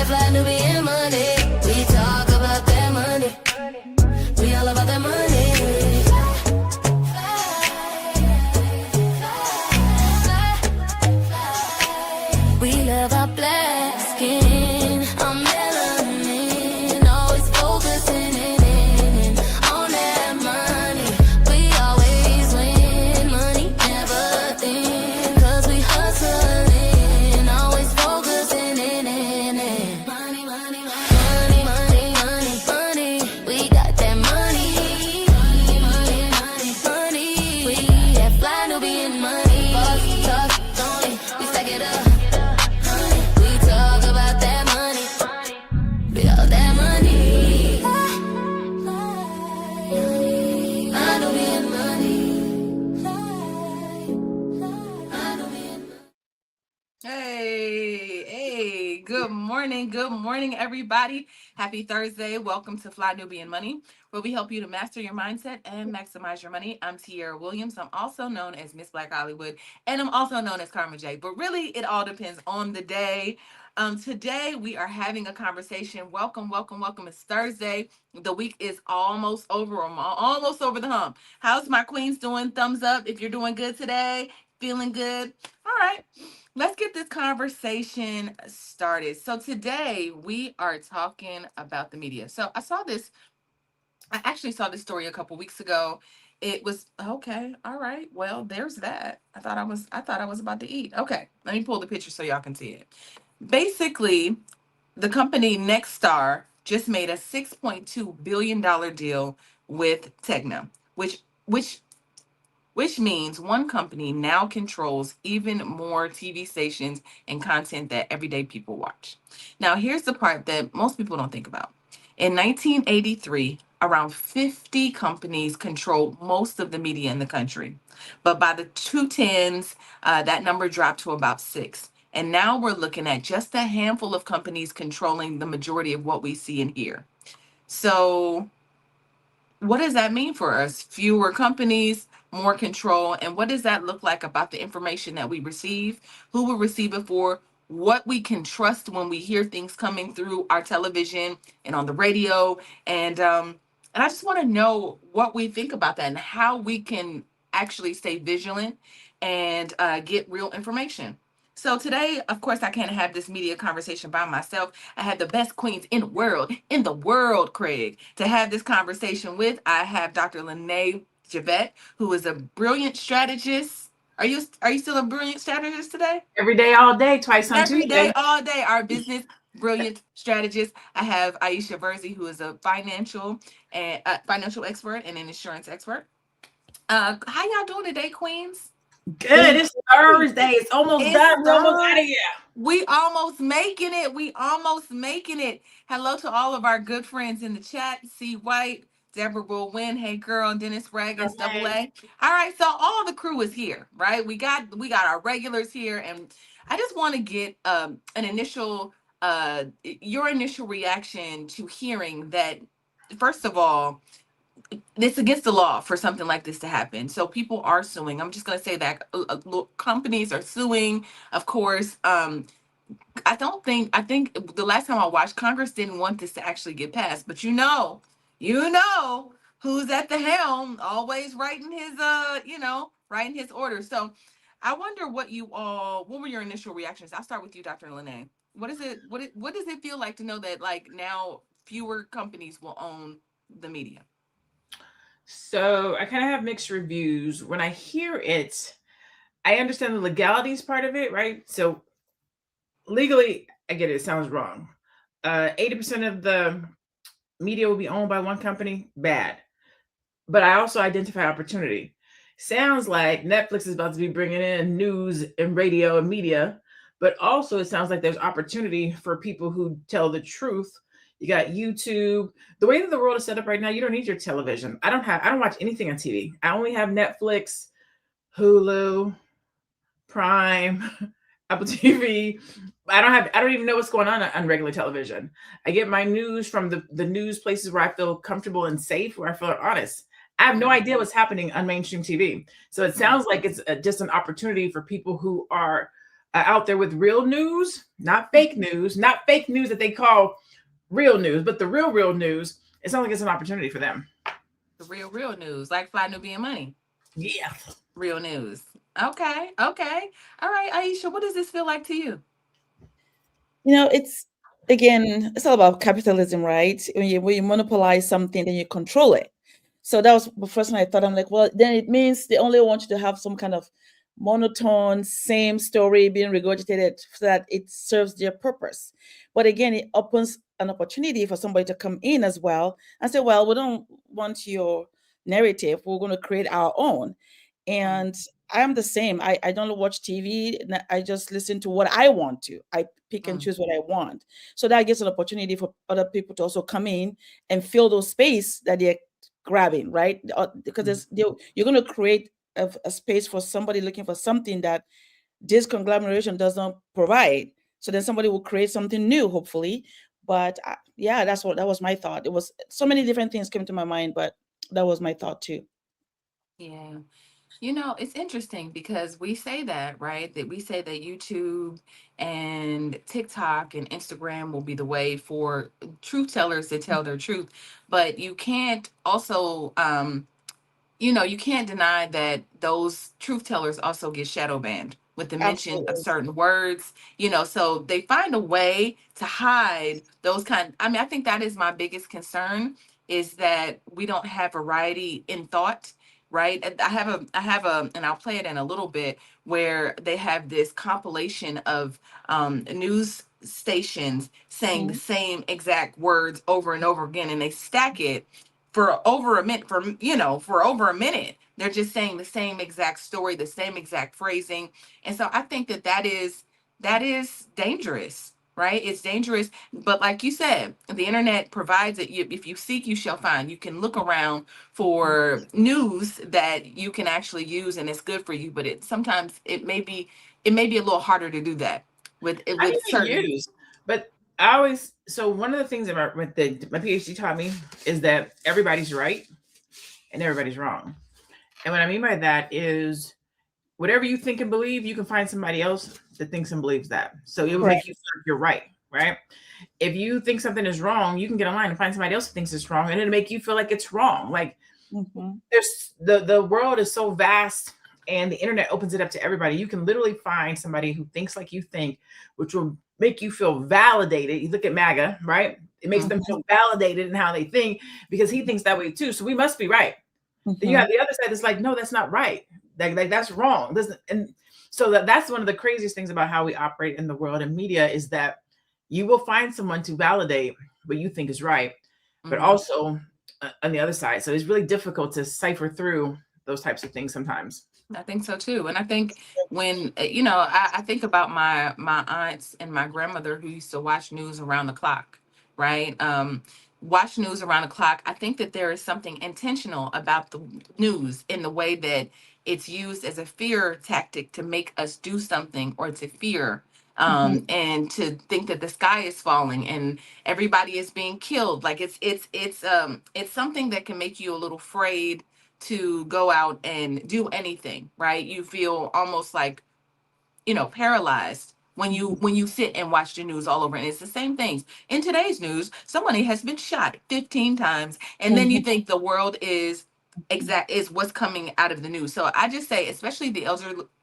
Fly Nubian Money. We talk about that money. We all about that money. We love our black skin, our melanin, always focusing in on that money. We always win, money never thin, 'cause we hustling, always focusing in money, money, money, money, money, money. We got that money, money, money, money, money. We have Fly Nubian money. Boss talk, Tony, we stack it up. Good morning, everybody. Happy Thursday. Welcome to Fly Nubian Money, where we help you to master your mindset and maximize your money. I'm Tierra Williams. I'm also known as Miss Black Hollywood, and I'm also known as Karma J. But really, it all depends on the day. Today, we are having a conversation. Welcome, welcome, welcome. It's Thursday. The week is almost over. I'm almost over the hump. How's my queens doing? Thumbs up if you're doing good today. Feeling good? All right. Let's get this conversation started. So today we are talking about the media. So I actually saw this story a couple weeks ago. It was okay. All right. Well, there's that. I thought I was about to eat. Okay. Let me pull the picture so y'all can see it. Basically, the company Nexstar just made a $6.2 billion deal with Tegna, which means one company now controls even more TV stations and content that everyday people watch. Now, here's the part that most people don't think about. In 1983, around 50 companies controlled most of the media in the country. But by the 2010s, that number dropped to about 6. And now we're looking at just a handful of companies controlling the majority of what we see and hear. So what does that mean for us? Fewer companies, more control. And what does that look like about the information that we receive? Who will receive it for? What we can trust when we hear things coming through our television and on the radio. And I just want to know what we think about that and how we can actually stay vigilant and get real information. So today, of course, I can't have this media conversation by myself. I have the best queens in the world, Craig, to have this conversation with. I have Dr. LaNee Javette, who is a brilliant strategist. Are you still a brilliant strategist today? Every day, all day, twice on Every Tuesday. day, all day, our business brilliant strategist. I have Aisha Verzi, who is a financial expert and an insurance expert. How y'all doing today, queens? Good. It's Thursday. It's almost done. We're almost out of here. We almost making it. Hello to all of our good friends in the chat. C. White, Deborah will win. Hey girl, Dennis Raggins, Double A. All right, so all the crew is here, right? We got our regulars here, and I just want to get an initial your initial reaction to hearing that. First of all, it's against the law for something like this to happen. So people are suing. I'm just going to say that companies are suing, of course. I think the last time I watched, Congress didn't want this to actually get passed, but you know who's at the helm, always writing his orders. So I wonder what were your initial reactions? I'll start with you, Dr. LaNee. What does it feel like to know that like now fewer companies will own the media? So I kind of have mixed reviews. When I hear it, I understand the legalities part of it, right? So legally, I get it. It sounds wrong. 80% of the media will be owned by one company. Bad. But I also identify opportunity. Sounds like Netflix is about to be bringing in news and radio and media, but also it sounds like there's opportunity for people who tell the truth. You got YouTube. The way that the world is set up right now, you don't need your television. I don't watch anything on TV. I only have Netflix, Hulu, Prime, Apple TV. I don't even know what's going on regular television. I get my news from the news places where I feel comfortable and safe, where I feel honest. I have no idea what's happening on mainstream TV. So it sounds like it's just an opportunity for people who are out there with real news, not fake news that they call real news, but the real news. It sounds like it's an opportunity for them. The real news, like Fly Nubian Money. Yeah. Real news. Okay, okay. All right, Aisha, what does this feel like to you? It's again, it's all about capitalism, right? When you monopolize something, then you control it. So that was the first thing I thought. I'm like, well, then it means they only want you to have some kind of monotone, same story being regurgitated so that it serves their purpose. But again, it opens an opportunity for somebody to come in as well and say, well, we don't want your narrative. We're going to create our own. Mm, And I am the same. I don't watch TV. I just listen to what I want to. I pick and mm, choose what I want. So that gives an opportunity for other people to also come in and fill those space that they're grabbing, right? Because mm. you're going to create a space for somebody looking for something that this conglomeration does not provide. So then somebody will create something new, hopefully. But yeah, that was my thought. It was so many different things came to my mind, but that was my thought too. Yeah. It's interesting because we say that, right? That we say that YouTube and TikTok and Instagram will be the way for truth tellers to tell their truth. But you can't also you can't deny that those truth tellers also get shadow banned with the mention of Absolutely. certain words, so they find a way to hide those kind. I mean, I think that is my biggest concern is that we don't have variety in thought, right? And I have a and I'll play it in a little bit where they have this compilation of news stations saying the Mhm. same exact words over and over again, and they stack it for over a minute. They're just saying the same exact story, the same exact phrasing. And so I think that is dangerous, right? It's dangerous. But like you said, the internet provides it. If you seek, you shall find. You can look around for news that you can actually use and it's good for you, but sometimes it may be a little harder to do that with I with can certain. use, but I always, so one of the things about what my PhD taught me is that everybody's right and everybody's wrong. And what I mean by that is whatever you think and believe, you can find somebody else that thinks and believes that. So it will Mhm. Correct. make you feel like you're right, right? If you think something is wrong, you can get online and find somebody else who thinks it's wrong, and it'll make you feel like it's wrong. Like Mhm. there's the world is so vast, and the internet opens it up to everybody. You can literally find somebody who thinks like you think, which will make you feel validated. You look at MAGA, right? It makes them Mhm. feel validated in how they think because he thinks that way too. So we must be right. Then you have Mhm. the other side that's like, no, that's not right. Like that's wrong. Doesn't and so that's one of the craziest things about how we operate in the world and media is that you will find someone to validate what you think is right, but Mhm. also on the other side. So it's really difficult to cipher through those types of things sometimes. I think so too. And I think when I think about my aunts and my grandmother who used to watch news around the clock, right? Watch news around the clock. I think that there is something intentional about the news in the way that it's used as a fear tactic to make us do something or to fear. Mhm. And to think that the sky is falling and everybody is being killed. Like it's something that can make you a little afraid to go out and do anything, right? You feel almost like, paralyzed when you Mhm. when you sit and watch the news all over. And it's the same things. In today's news, somebody has been shot 15 times, and then you Mhm. think the world is what's coming out of the news. So I just say, especially the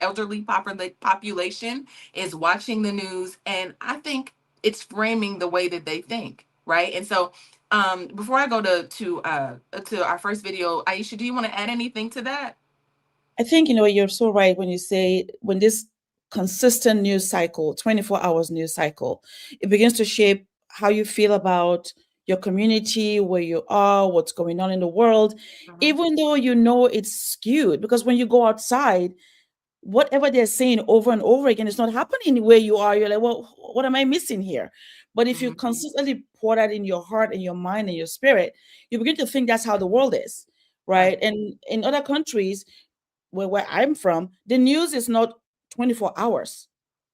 elderly population is watching the news, and I think it's framing the way that they think, right? And so before I go to our first video, Aisha, do you want to add anything to that? I think you're so right when you say when this consistent news cycle, 24 hours news cycle, it begins to shape how you feel about your community, where you are, what's going on in the world, Hmm. even though it's skewed. Because when you go outside, whatever they're saying over and over again is not happening where you are. You're like, well, what am I missing here? But if you Hmm. consistently pour that in your heart and your mind and your spirit, you begin to think that's how the world is, right? Right. And in other countries, where I'm from, the news is not 24 hours.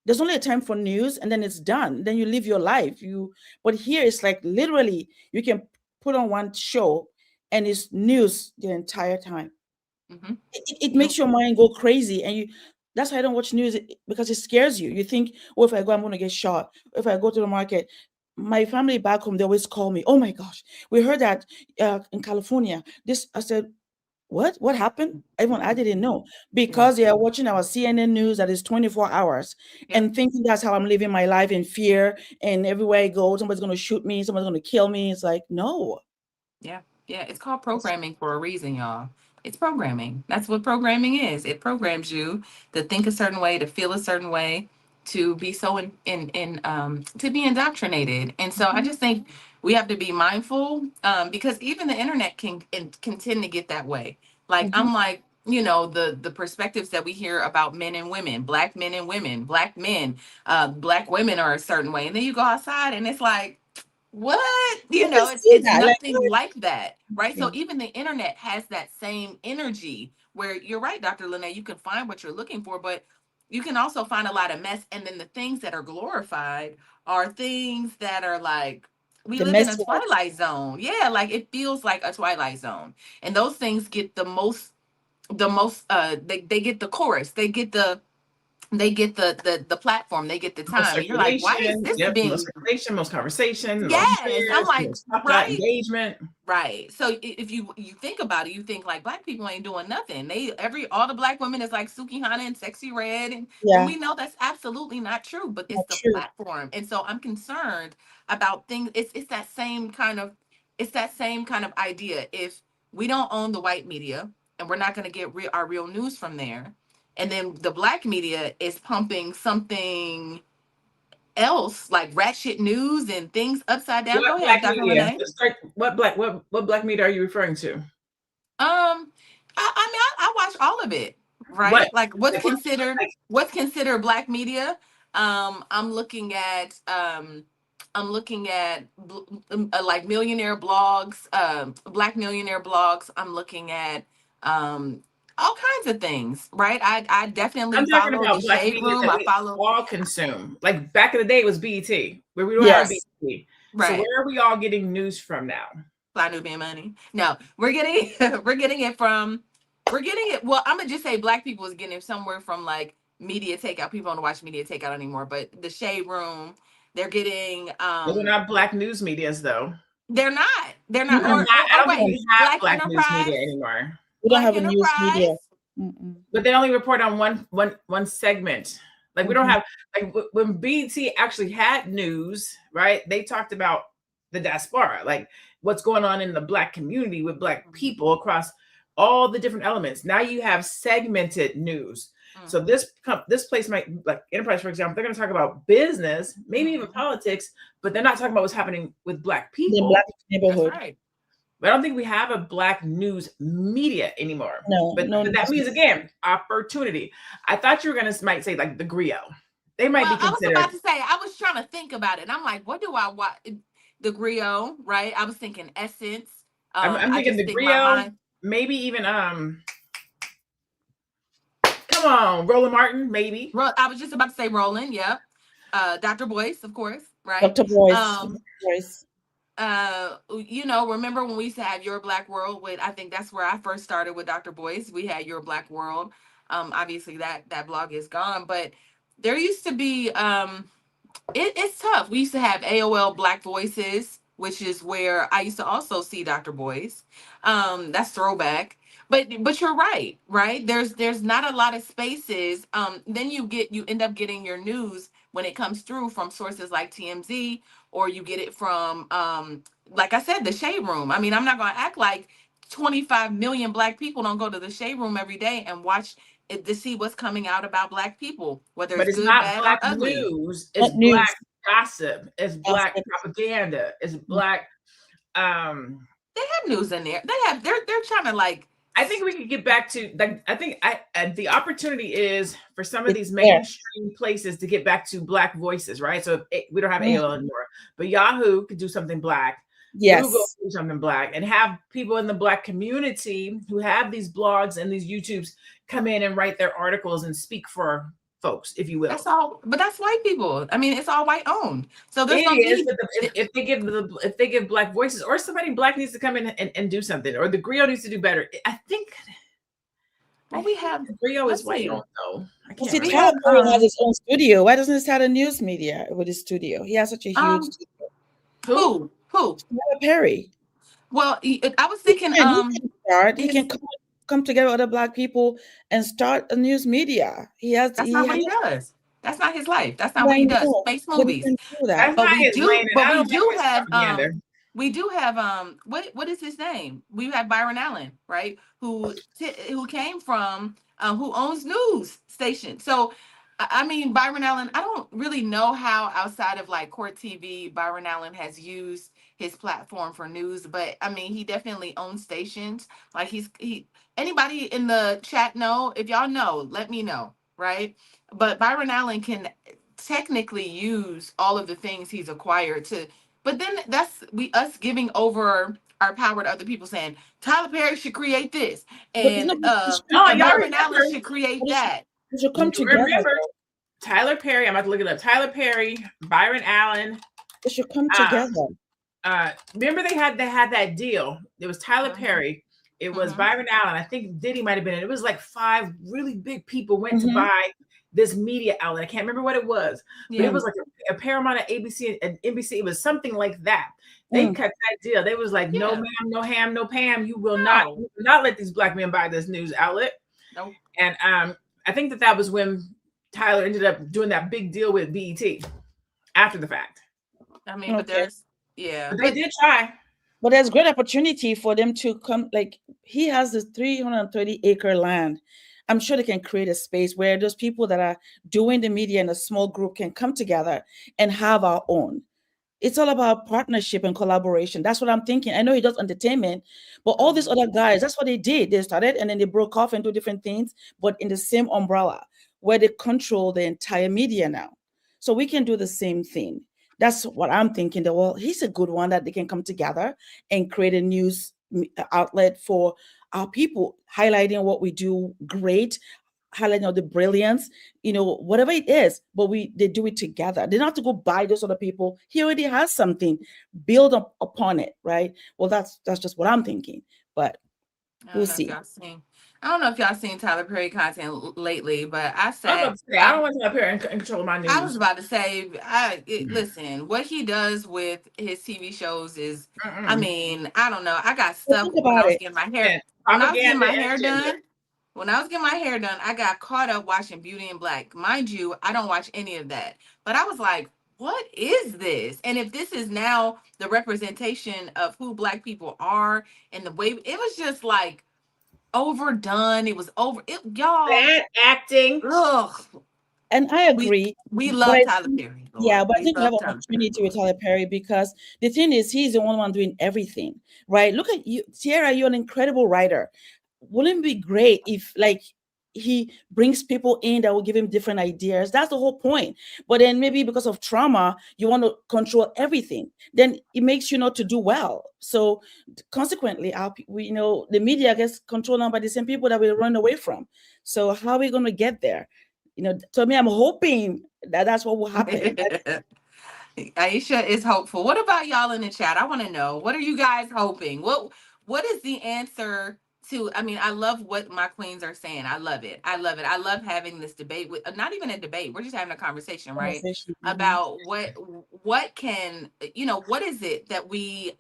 There's only a time for news and then it's done. Then you live your life. But here it's like literally you can put on one show and it's news the entire time. Hmm. It makes your mind go crazy and That's why I don't watch news, because it scares you. You think, oh, if I go, I'm going to get shot. If I go to the market, my family back home, they always call me, oh my gosh, we heard that in California. This, I said, what happened? I didn't know, because they are watching our CNN news that is 24 hours Yep. and thinking that's how I'm living my life in fear. And everywhere I go, somebody's going to shoot me, somebody's going to kill me. It's like, no. Yeah. Yeah. It's called programming for a reason, y'all. It's programming. That's what programming is. It programs you to think a certain way, to feel a certain way, to be so to be indoctrinated. And so I just think we have to be mindful, because even the internet can tend to get that way. Like Mhm. I'm like, the perspectives that we hear about men and women, black men and women, black men, black women are a certain way, and then you go outside and it's like, what? I can see It's that. Like, nothing like that, right? So yeah. even the internet has that same energy, where you're right, Dr. LaNee, you can find what you're looking for, but you can also find a lot of mess. And then the things that are glorified are things that are like, we The live in a messy ones. twilight zone. Yeah, like it feels like a twilight zone. And those things get they get the chorus, they get the platform, they get the Most time. And you're like, why is circulation, this yep, most being. circulation, most conversation, most Yes, I'm shares, like, most talk about right. engagement. Right. So if you think about it, you think like black people ain't doing nothing. All the black women is like Suki Hana and Sexy Red, and when Yeah, we know that's absolutely not true, but it's not the true. platform. And so I'm concerned about things. It's that same kind of idea. If we don't own the white media and we're not going to get our real news from there, and then the black media is pumping something else like ratchet news and things upside down. What Go ahead, black Dr. media? LaNee. Let's start. What black media are you referring to? I mean, I watch all of it, What? right? Like Like what? Like, what's considered black media. I'm looking at like millionaire blogs, black millionaire blogs. I'm looking at all kinds of things, right? I definitely I'm talking follow the about black Shade media Room. that I we follow all consume. Like back in the day, it was BET, where we don't have Yes. BET. So right. where are we all getting news from now? Fly Nubian Money. No, we're getting we're getting it. Well, I'm gonna just say black people is getting it somewhere from like media takeout. People don't watch media takeout anymore, but the Shade Room, they're getting Those are not black news medias, though. they're We not do not. I or don't think wait, we have Black black news media Enterprise, anymore. We don't Black have a news media. Enterprise. Mm-mm. But they only report on one segment. Like we don't Mhm. have like when BET actually had news, right? They talked about the diaspora, like what's going on in the black community with black people across all the different elements. Now you have segmented news. So this place might, like Enterprise, for example, they're going to talk about business, maybe even politics, but they're not talking about what's happening with black The people. black That's neighborhood. right. But I don't think we have a black news media anymore. No, But no that news. means, again, opportunity. I thought you were going to might say like the griot. They might Well, be I was considered. about to say, I was trying to think about it. And I'm like, what do I watch? The Griot, right? I was thinking Essence. I'm I thinking just the think my griot, mind. maybe even come on, Roland Martin, maybe. I was just about to say Roland. Yep. Dr. Boyce, of course, right? Dr. Boyce. Boyce. Remember when we used to have Your Black World with, I think that's where I first started with Dr. Boyce. We had Your Black World. Obviously that blog is gone, but there used to be it's tough. We used to have AOL Black Voices, which is where I used to also see Dr. Boyce. That's throwback. But you're right, right? There's not a lot of spaces. Then you end up getting your news when it comes through from sources like TMZ, or you get it from like I said, the Shade Room. I mean, I'm not gonna act like 25 million black people don't go to the Shade Room every day and watch it to see what's coming out about black people, whether But it's it's good, not bad, or black ugly. news. It's Not black news. gossip. It's black Gossip. propaganda. It's black. They have news in there. They're trying to like. I think we could get back to like I think the opportunity is for some of It's these there. mainstream places to get back to black voices, right? So we don't have Mm. AOL anymore, but Yahoo could do something black. Yes. Google could do something black, and have people in the black community who have these blogs and these YouTubes come in and write their articles and speak for folks, if you will. That's all, but that's white people. I mean, it's all white owned. So there's It gonna is, be. but if they give black voices, or somebody black needs to come in and do something, or the griot needs to do better. I think Well, we have. Rio is Let's white see. on though. I Well, can't see, We remember. Tyler have Perry has his own studio. Why doesn't he start a news media with his studio? He has such a huge um studio. who? Tyler Perry. Well, I was thinking He can start. He his can come together with other Black people and start a news media. that's not what he does. That's not his life. That's not I what he does. He know, makes but he movies. can do That's that. not his lane, and I don't like his propaganda. We do have what is his name? We have Byron Allen, right? Who came from who owns news station. So I mean Byron Allen, I don't really know how outside of like court TV Byron Allen has used his platform for news, but I mean he definitely owns stations. Like he anybody in the chat know? If y'all know, let me know, right? But Byron Allen can technically use all of the things he's acquired to, but then that's us giving over our power to other people saying Tyler Perry should create this But it's and not. It Oh, should, y'all Byron Allen remember? should create but that. it should come together. Remember Tyler Perry? I'm about to look it up. Tyler Perry, Byron Allen. It should come together. Remember they had that deal. It was Tyler Perry. It was Byron Allen. I think Diddy might have been in it. It was like 5 really big people went to buy this media outlet. I can't remember what it was, but it was like a Paramount, at ABC, and NBC. It was something like that. They cut that deal. They was like, no, ma'am, no ham, no Pam. You will not let these Black men buy this news outlet. Nope. And I think that was when Tyler ended up doing that big deal with BET after the fact. I mean, but there's but they did try. But there's great opportunity for them to come. Like he has this 330-acre land. I'm sure they can create a space where those people that are doing the media in a small group can come together and have our own. It's all about partnership and collaboration. That's what I'm thinking. I know he does entertainment, but all these other guys, that's what they did. They started and then they broke off and do different things, but in the same umbrella where they control the entire media now. So we can do the same thing. That's what I'm thinking. That, well, he's a good one that they can come together and create a news outlet for our people, highlighting what we do great, highlighting the brilliance, whatever it is, but they do it together. They don't have to go buy those other people. He already has something, build up upon it, right? Well, that's just what I'm thinking, but we'll see. I don't know if y'all seen Tyler Perry content lately, but I don't want Tyler Perry in control of my news. I was about to say, listen, what he does with his TV shows is, I mean, I don't know. I got stuff when I was getting my hair. When I was getting my hair done, I got caught up watching Beauty and Black. Mind you, I don't watch any of that. But I was like, what is this? And if this is now the representation of who Black people are and the way, it was just like overdone. It was y'all. Bad acting. Ugh. And I agree. We love Tyler Perry. Lord. Yeah, but I think we have an opportunity with Tyler Perry because the thing is, he's the only one doing everything, right? Look at you, Tierra, you're an incredible writer. Wouldn't it be great if he brings people in that will give him different ideas? That's the whole point. But then maybe because of trauma, you want to control everything. Then it makes you not to do well. So consequently, the media gets controlled now by the same people that we run away from. So how are we going to get there? To me, I'm hoping that's what will happen. Aisha is hopeful. What about y'all in the chat? I want to know, what are you guys hoping? What is the answer to? I mean, I love what my queens are saying. I love it. I love having this debate with not even a debate. We're just having a conversation, right? About what can, what is it that we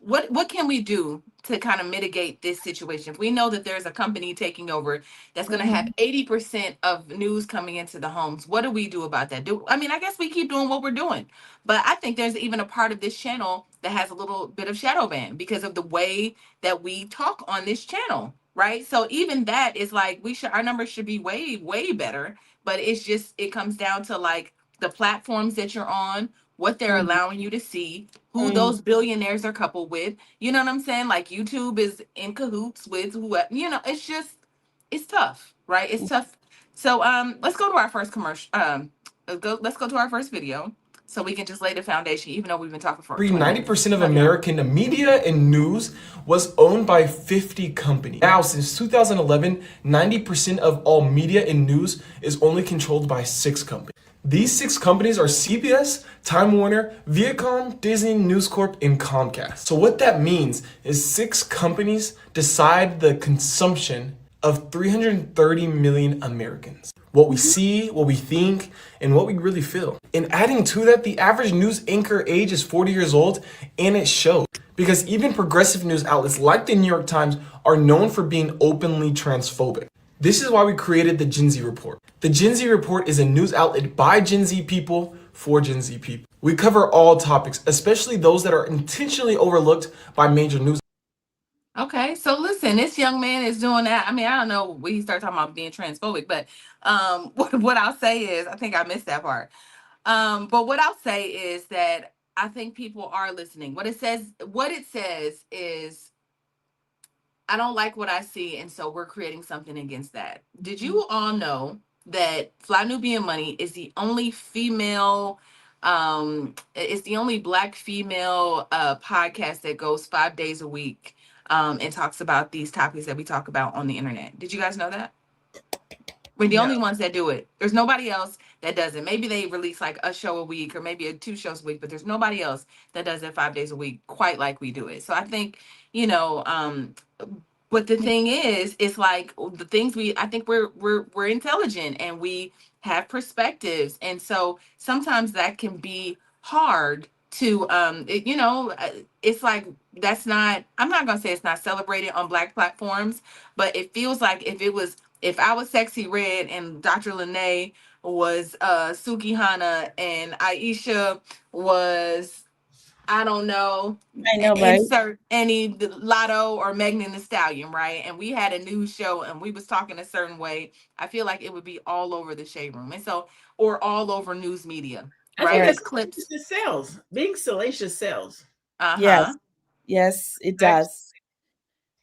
what can we do to kind of mitigate this situation? If we know that there's a company taking over that's going to have 80% of news coming into the homes, what do we do about that? I guess we keep doing what we're doing. But I think there's even a part of this channel that has a little bit of shadow ban because of the way that we talk on this channel, right? So even that is like, our numbers should be way, way better. But it comes down to like the platforms that you're on, what they're allowing you to see, who those billionaires are coupled with. You know what I'm saying? Like YouTube is in cahoots with whoever, it's tough, right? It's tough. So let's go to our first commercial. Let's go to our first video so we can just lay the foundation, even though we've been talking for 90% of American media and news was owned by 50 companies. Now, since 2011, 90% of all media and news is only controlled by 6 companies. These 6 companies are CBS, Time Warner, Viacom, Disney, News Corp, and Comcast. So what that means is 6 companies decide the consumption of 330 million Americans. What we see, what we think, and what we really feel. And adding to that, the average news anchor age is 40 years old, and it shows. Because even progressive news outlets like the New York Times are known for being openly transphobic. This is why we created the Gen Z Report. The Gen Z Report is a news outlet by Gen Z people for Gen Z people. We cover all topics, especially those that are intentionally overlooked by major news. Okay, so listen, this young man is doing that. I mean, I don't know when he started talking about being transphobic, but what I'll say is, I think I missed that part. But what I'll say is that I think people are listening. What it says is, I don't like what I see, and so we're creating something against that. Did you all know that Fly Nubian Money is the only female, it's the only Black female podcast that goes 5 days a week and talks about these topics that we talk about on the internet? Did you guys know that? We're the No. only ones that do it. There's nobody else that does it. Maybe they release like a show a week or maybe 2 shows a week, but there's nobody else that does it 5 days a week quite like we do it. So I think, you know, but the thing is, it's like the things I think we're intelligent and we have perspectives, and so sometimes that can be hard to it's like that's not. I'm not gonna say it's not celebrated on Black platforms, but it feels like if I was Sexy Red and Dr. LaNee was Suki Hana and Aisha was, I don't know, I know, right? insert any Lotto or Megan Thee Stallion, right? And we had a news show and we was talking a certain way. I feel like it would be all over the shade room, and so, or all over news media, I think right? that's Clips. the sales. Being salacious sells. Yes, yes, it does.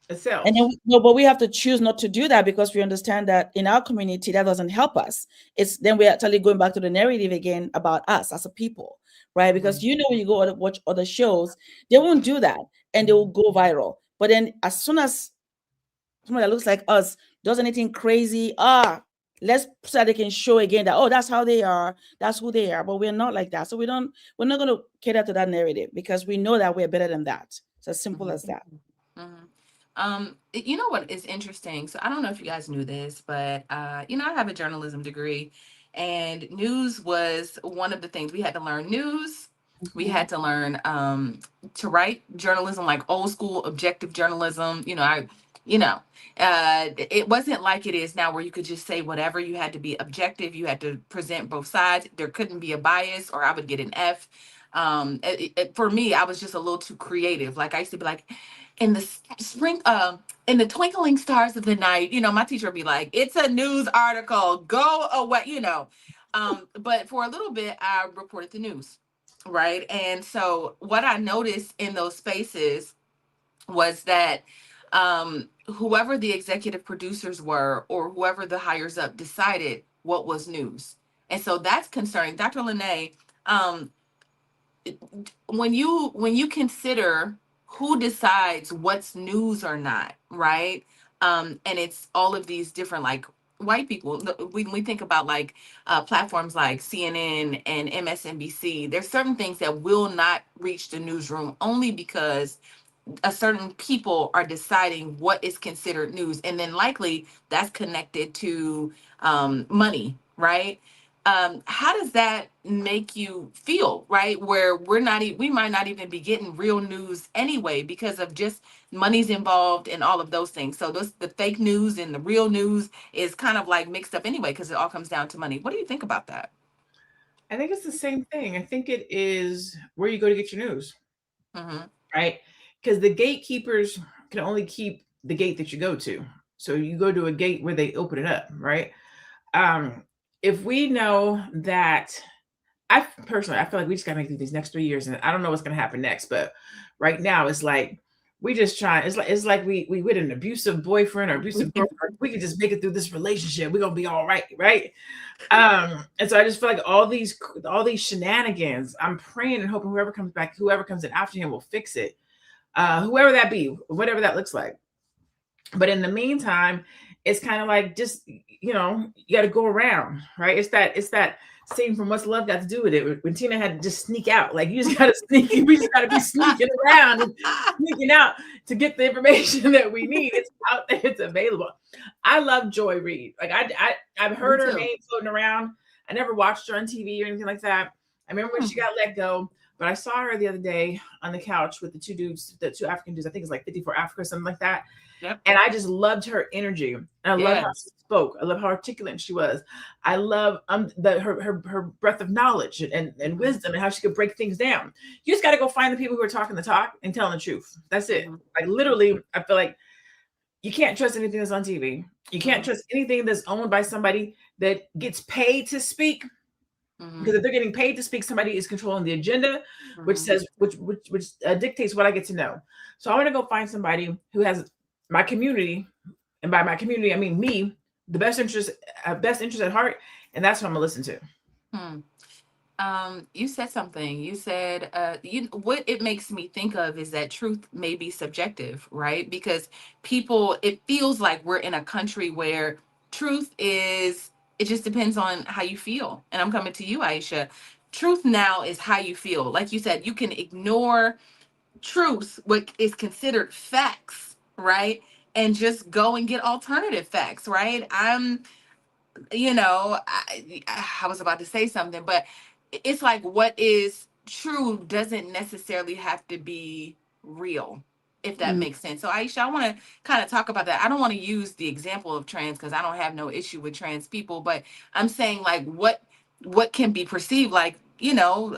It sells. And then, no, but we have to choose not to do that because we understand that in our community that doesn't help us. It's then we're actually going back to the narrative again about us as a people, right? Because when you go watch other shows, they won't do that and they will go viral. But then as soon as someone that looks like us does anything crazy, let's so that they can show again that that's how they are, that's who they are. But we're not like that. So we're not going to cater to that narrative because we know that we're better than that. It's as simple as that. You know what is interesting? So I don't know if you guys knew this, but I have a journalism degree, and news was one of the things we had to learn. News, we had to learn to write journalism, like old school objective journalism. It wasn't like it is now where you could just say whatever. You had to be objective. You had to present both sides. There couldn't be a bias, or I would get an F. For me, I was just a little too creative. Like I used to be like, in the spring, in the twinkling stars of the night, my teacher would be like, it's a news article, go away, but for a little bit, I reported the news, right? And so what I noticed in those spaces was that whoever the executive producers were or whoever the hires up decided what was news. And so that's concerning. Dr. LaNee, when you consider who decides what's news or not, right? And it's all of these different like white people. When we think about like platforms like CNN and MSNBC, there's certain things that will not reach the newsroom only because a certain people are deciding what is considered news, and then likely that's connected to money, right? How does that make you feel, right? Where we might not even be getting real news anyway because of just money's involved and all of those things. So the fake news and the real news is kind of like mixed up anyway because it all comes down to money. What do you think about that? I think it's the same thing. I think it is where you go to get your news, right? Because the gatekeepers can only keep the gate that you go to. So you go to a gate where they open it up, right? If we know that, I feel like we just gotta make these next 3 years, and I don't know what's gonna happen next, but right now it's like we just try. It's like we with an abusive boyfriend or abusive girlfriend. We can just make it through this relationship. We're gonna be all right, right? And so I just feel like all these shenanigans. I'm praying and hoping whoever comes in after him will fix it. Whoever that be, whatever that looks like. But in the meantime, it's kind of like just you got to go around, right? It's that scene from What's Love Got to Do with it when Tina had to just sneak out. Like, you just got to sneak. We just got to be sneaking around and sneaking out to get the information that we need. It's out there. It's available. I love Joy Reid. Like, I've heard her name floating around. I never watched her on TV or anything like that. I remember when she got let go, but I saw her the other day on the couch with the two African dudes. I think it's like 54 Africa, something like that. Yep. And I just loved her energy. And I love how she spoke. I love how articulate she was. I love her breadth of knowledge and wisdom and how she could break things down. You just got to go find the people who are talking the talk and telling the truth. That's it. Like, literally, I feel like you can't trust anything that's on TV. You can't trust anything that's owned by somebody that gets paid to speak. Because if they're getting paid to speak, somebody is controlling the agenda, which dictates what I get to know. So I want to go find somebody who has my community, and by my community I mean me, the best interest at heart, and that's what I'm gonna listen to. You said something. You said, what it makes me think of is that truth may be subjective, right? Because it feels like we're in a country where truth is, it just depends on how you feel. And I'm coming to you, Aisha. Truth now is how you feel. Like you said, you can ignore truth, what is considered facts, right? And just go and get alternative facts, right? I was about to say something, but it's like what is true doesn't necessarily have to be real, if that makes sense. So Aisha, I want to kind of talk about that. I don't want to use the example of trans because I don't have no issue with trans people, but I'm saying like what can be perceived like,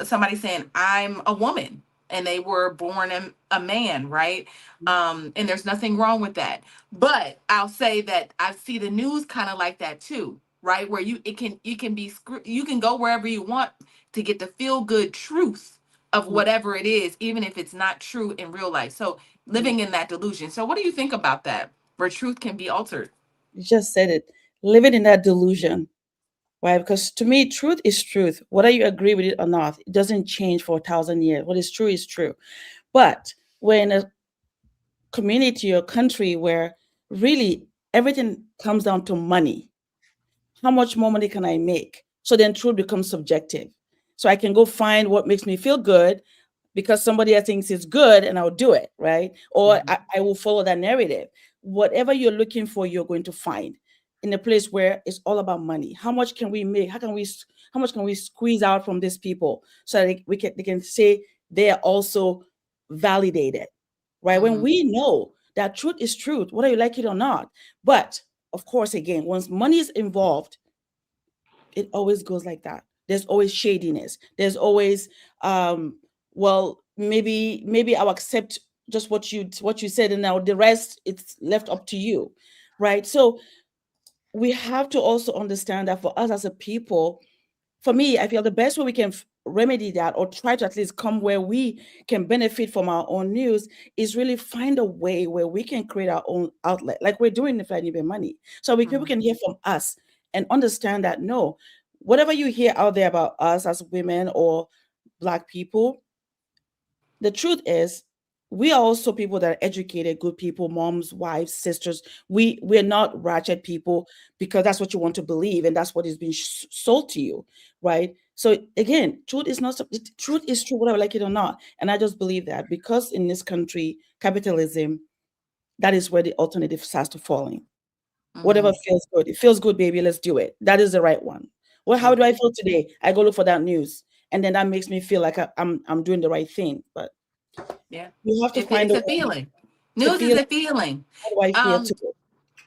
somebody saying I'm a woman and they were born a man, right? And there's nothing wrong with that. But I'll say that I see the news kind of like that too, right? Where you can go wherever you want to get the feel good truth of whatever it is, even if it's not true in real life. So living in that delusion. So what do you think about that, where truth can be altered? You just said it. Living in that delusion, right? Because to me, truth is truth. Whether you agree with it or not, it doesn't change for 1,000 years. What is true is true. But when a community or country where really everything comes down to money, how much more money can I make? So then truth becomes subjective. So I can go find what makes me feel good because somebody else thinks it's good and I'll do it, right? Or I will follow that narrative. Whatever you're looking for, you're going to find in a place where it's all about money. How much can we make? How much can we squeeze out from these people so that they can say they are also validated, right? When we know that truth is truth, whether you like it or not. But of course, again, once money is involved, it always goes like that. There's always shadiness. There's always, well, maybe I'll accept just what you said, and now the rest it's left up to you, right? So we have to also understand that for us as a people, for me, I feel the best way we can remedy that or try to at least come where we can benefit from our own news is really find a way where we can create our own outlet, like we're doing in Fly Nubian Money. So people can hear from us and understand that, no, whatever you hear out there about us as women or Black people, the truth is we are also people that are educated, good people, moms, wives, sisters. We're not ratchet people because that's what you want to believe and that's what is being sold to you, right? So again, truth is true, whether I like it or not. And I just believe that because in this country, capitalism, that is where the alternative starts to fall in. Whatever feels good. It feels good, baby. Let's do it. That is the right one. Well, how do I feel today? I go look for that news. And then that makes me feel like I'm doing the right thing. But yeah, you have to find a feeling. News is a feeling. How do I feel today?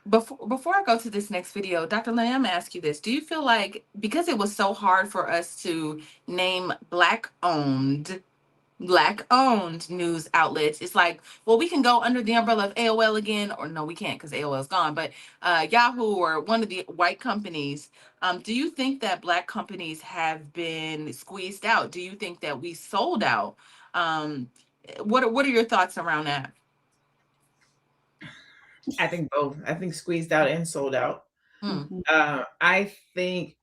Before I go to this next video, Dr. LaNee, I'm gonna ask you this. Do you feel like because it was so hard for us to name Black-owned news outlets, it's like, well, we can go under the umbrella of AOL again, or no, we can't because AOL is gone, but Yahoo or one of the white companies. Do you think that Black companies have been squeezed out? Do you think that we sold out? What are your thoughts around that? I think both. I think squeezed out and sold out. I think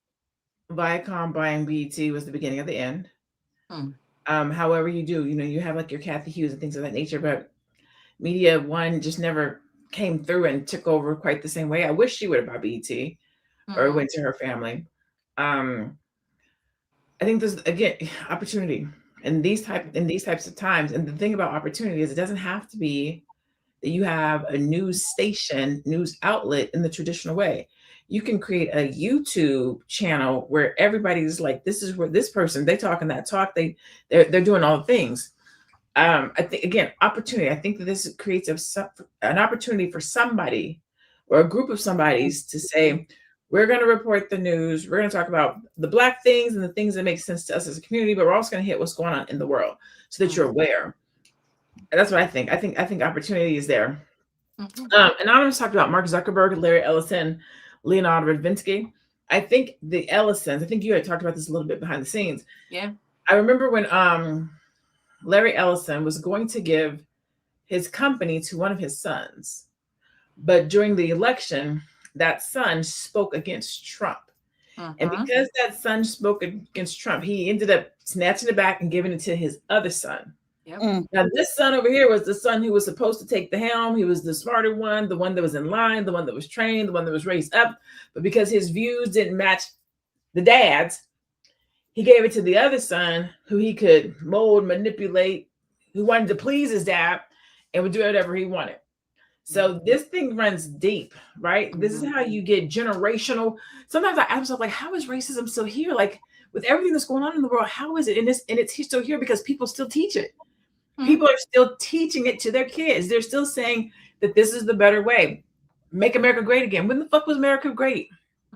Viacom buying BET was the beginning of the end. However you do, you have like your Kathy Hughes and things of that nature, but Media One just never came through and took over quite the same way. I wish she would have bought BET or went to her family. I think there's, again, opportunity in these types of times. And the thing about opportunity is it doesn't have to be that you have a news station, news outlet in the traditional way. You can create a YouTube channel where everybody's like, this is where this person, they talking that talk, they're doing all the things. I think, again, opportunity. I think that this creates an opportunity for somebody or a group of somebodies to say, we're going to report the news. We're going to talk about the Black things and the things that make sense to us as a community, but we're also going to hit what's going on in the world so that you're aware. And that's what I think. I think opportunity is there. Anonymous talked about Mark Zuckerberg, Larry Ellison, Leonardo da Vinci. I think the Ellisons, I think you had talked about this a little bit behind the scenes. Yeah. I remember when Larry Ellison was going to give his company to one of his sons, but during the election, that son spoke against Trump. And because that son spoke against Trump, he ended up snatching it back and giving it to his other son. Yep. Now, this son over here was the son who was supposed to take the helm. He was the smarter one, the one that was in line, the one that was trained, the one that was raised up. But because his views didn't match the dad's, he gave it to the other son who he could mold, manipulate, who wanted to please his dad and would do whatever he wanted. So this thing runs deep, right? This is how you get generational. Sometimes I ask myself, like, how is racism still here? Like, with everything that's going on in the world, how is it? And it's still here because people still teach it. People are still teaching it to their kids. They're still saying that this is the better way. Make America great again. When the fuck was America great?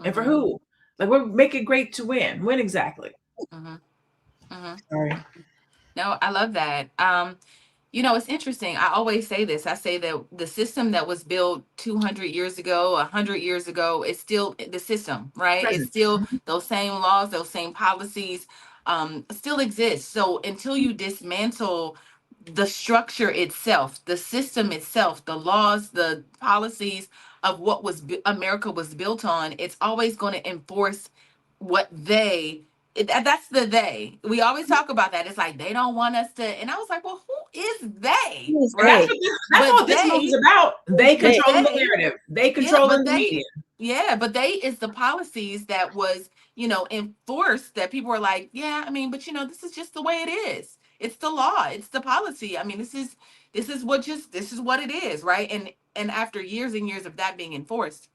And for who? Like, we're make it great to win. When exactly? Sorry. No, I love that. You know, it's interesting. I always say this. I say that the system that was built 200 years ago, 100 years ago, is still the system, right? Present. It's still those same laws, those same policies still exist. So until you dismantle the structure itself, the system itself, the laws, the policies of what was America was built on, it's always going to enforce what that's the they. We always talk about that. It's like they don't want us to, and I was like, well, who is they? Who is Right? they? That's But what this movie's about. They control the narrative. They control the media. Yeah, but they is the policies that was, you know, enforced that people were like, yeah, I mean, but you know, this is just the way it is. It's the law. It's the policy. I mean, this is what it is, right? And after years and years of that being enforced,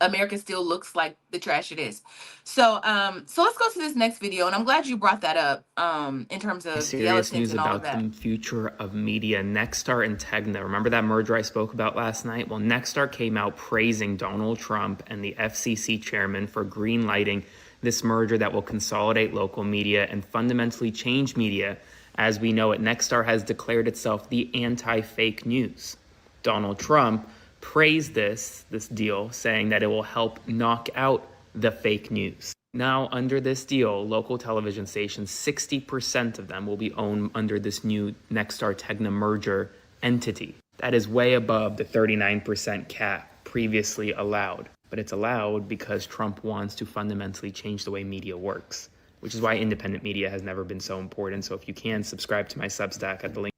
America still looks like the trash it is. So let's go to this next video, and I'm glad you brought that up in terms of serious news and all about of that. the future of media. Nexstar and Tegna. Remember that merger I spoke about last night? Well, Nexstar came out praising Donald Trump and the FCC chairman for greenlighting this merger that will consolidate local media and fundamentally change media as we know it. Nexstar has declared itself the anti-fake news. Donald Trump praised this deal, saying that it will help knock out the fake news. Now, under this deal, local television stations, 60% of them will be owned under this new Nexstar-Tegna merger entity. That is way above the 39% cap previously allowed. But it's allowed because Trump wants to fundamentally change the way media works, which is why independent media has never been so important. So if you can, subscribe to my Substack at the link.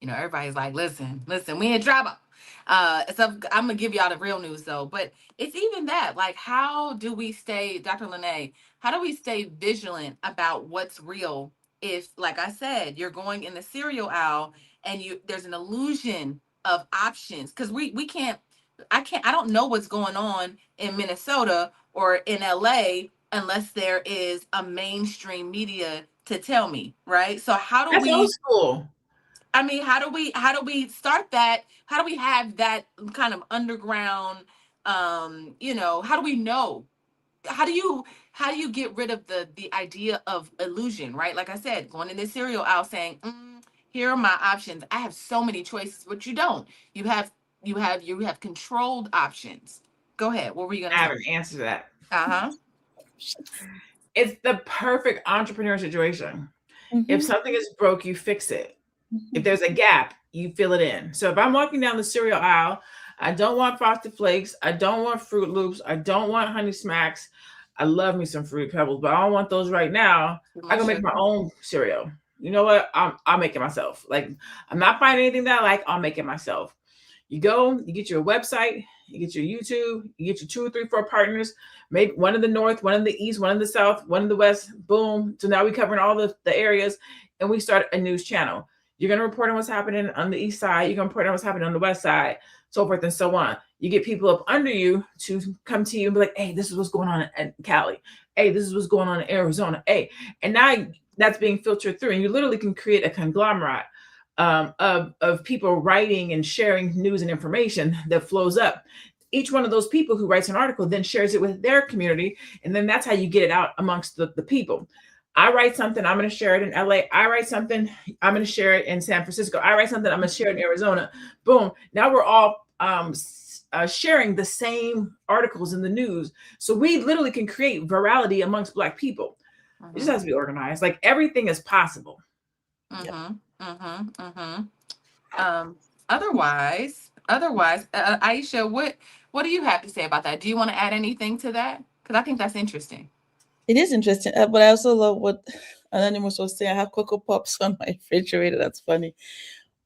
You know, everybody's like, listen, we in trouble. So I'm gonna give y'all the real news though, but it's even that, like, how do we stay, Dr. LaNee, how do we stay vigilant about what's real if, like I said, you're going in the cereal aisle and there's an illusion of options? Because I don't know what's going on in Minnesota or in LA unless there is a mainstream media to tell me, right? So how do That's we old school. I mean, how do we start that? How do we have that kind of underground, you know, how do we know? How do you get rid of the idea of illusion, right? Like I said, going in this cereal aisle saying, here are my options. I have so many choices, but you don't. You have controlled options. Go ahead. What were you I gonna have say? an answer to that. Uh-huh. It's the perfect entrepreneur situation. If something is broke, you fix it. If there's a gap, you fill it in. So if I'm walking down the cereal aisle, I don't want Frosted Flakes. I don't want Fruit Loops. I don't want Honey Smacks. I love me some Fruity Pebbles, but I don't want those right now. I can make my own cereal. You know what? I'll make it myself. Like, I'm not finding anything that I like. I'll make it myself. You go, you get your website, you get your YouTube, you get your 2 or 3, 4 partners, maybe one in the north, one in the east, one in the south, one in the west. Boom. So now we're covering all the areas, and we start a news channel. You're going to report on what's happening on the east side. You're going to report on what's happening on the west side, so forth and so on. You get people up under you to come to you and be like, hey, this is what's going on in Cali. Hey, this is what's going on in Arizona. Hey, and now that's being filtered through, and you literally can create a conglomerate of people writing and sharing news and information that flows up. Each one of those people who writes an article then shares it with their community, and then that's how you get it out amongst the people. I write something, I'm going to share it in LA. I write something, I'm going to share it in San Francisco. I write something, I'm going to share it in Arizona. Boom. Now we're all sharing the same articles in the news. So we literally can create virality amongst Black people. It just has to be organized. Like, everything is possible. Otherwise, Aisha, what do you have to say about that? Do you want to add anything to that? Because I think that's interesting. It is interesting, but I also love what Anonymous was saying. I have Cocoa Pops on my refrigerator. That's funny.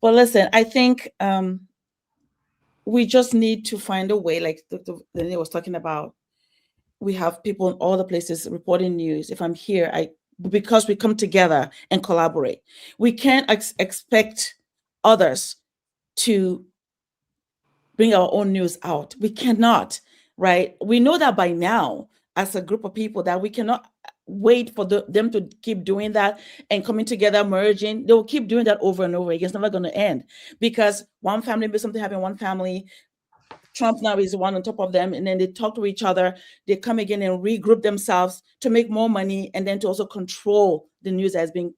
But listen, I think we just need to find a way, like LaNee was talking about. We have people in all the places reporting news. If I'm here, because we come together and collaborate. We can't expect others to bring our own news out. We cannot, right? We know that by now, as a group of people, that we cannot wait for them to keep doing that and coming together, merging. They will keep doing that over and over again. It's never going to end, because one family, maybe something happened in one family, Trump now is one on top of them, and then they talk to each other. They come again and regroup themselves to make more money, and then to also control the news that's being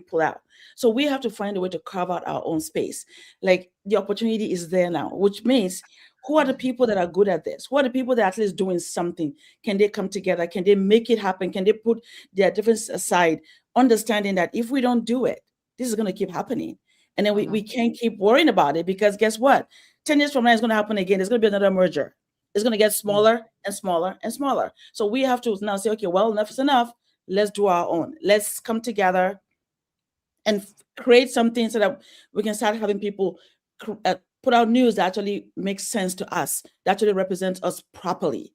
pulled out. So we have to find a way to carve out our own space. Like, the opportunity is there now, which means, who are the people that are good at this? Who are the people that are at least doing something? Can they come together? Can they make it happen? Can they put their differences aside, understanding that if we don't do it, this is going to keep happening. And then we can't keep worrying about it, because guess what? 10 years from now, it's going to happen again. There's going to be another merger. It's going to get smaller and smaller and smaller. So we have to now say, okay, well, enough is enough. Let's do our own. Let's come together and create something so that we can start having people put out news that actually makes sense to us, that actually represents us properly.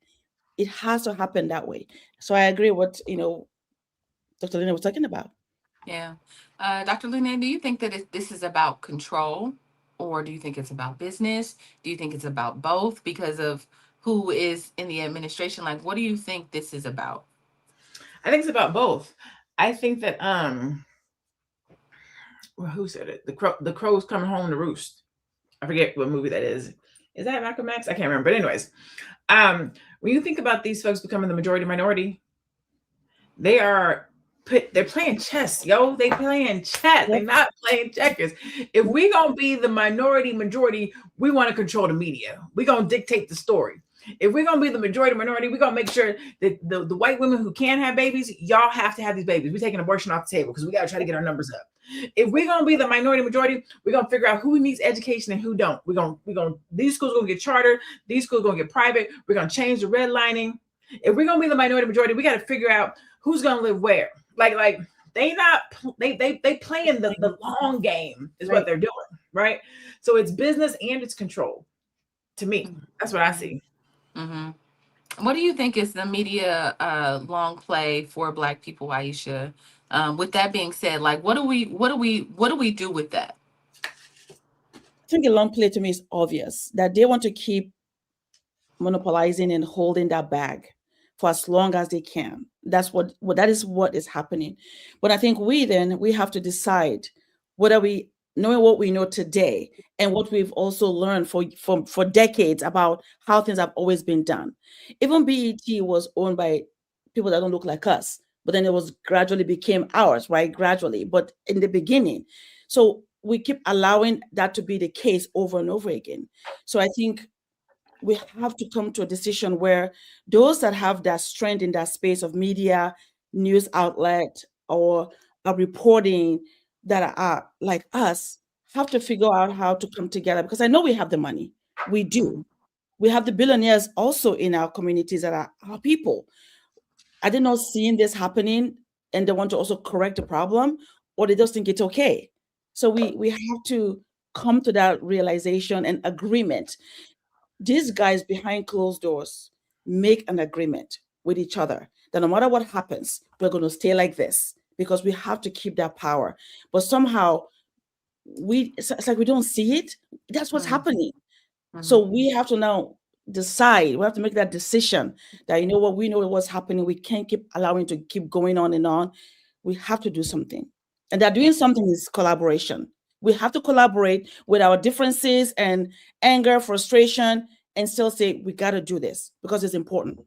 It has to happen that way. So I agree with what Dr. LaNee was talking about. Yeah. Dr. LaNee, do you think that this is about control, or do you think it's about business? Do you think it's about both because of who is in the administration? Like, what do you think this is about? I think it's about both. I think that who said it? The crow's coming home to roost. I forget what movie that is. Is that Malcolm X? I can't remember. But anyways, when you think about these folks becoming the majority minority, they're playing chess, yo. They playing chess. They're not playing checkers. If we gonna be the minority majority, we want to control the media. We gonna dictate the story. If we're gonna be the majority minority, we're gonna make sure that the white women who can have babies, y'all have to have these babies. We're taking abortion off the table because we gotta try to get our numbers up. If we're gonna be the minority majority, we're gonna figure out who needs education and who don't. We're gonna these schools gonna get chartered, these schools gonna get private. We're gonna change the redlining. If we're gonna be the minority majority, we gotta figure out who's gonna live where. Like they playing the long game is what they're doing, right? So it's business and it's control. To me, that's what I see. What do you think is the media long play for Black people, Aisha? With that being said, like, what do we do with that? I think a long play to me is obvious, that they want to keep monopolizing and holding that bag for as long as they can. That is what is happening. But I think we have to decide whether we, knowing what we know today and what we've also learned for decades about how things have always been done. Even BET was owned by people that don't look like us, but then it was gradually became ours, right? Gradually, but in the beginning. So we keep allowing that to be the case over and over again. So I think we have to come to a decision where those that have that strength in that space of media, news outlet, or reporting that are like us have to figure out how to come together, because I know we have the money. We do. We have the billionaires also in our communities that are our people. Are they not seeing this happening and they want to also correct the problem, or they just think it's okay? So we have to come to that realization and agreement. These guys behind closed doors make an agreement with each other that no matter what happens, we're going to stay like this because we have to keep that power. But somehow it's like we don't see it. That's what's happening. So we have to now decide. We have to make that decision that, you know what, we know what's happening. We can't keep allowing it to keep going on and on. We have to do something. And that doing something is collaboration. We have to collaborate with our differences and anger, frustration, and still say, we got to do this because it's important.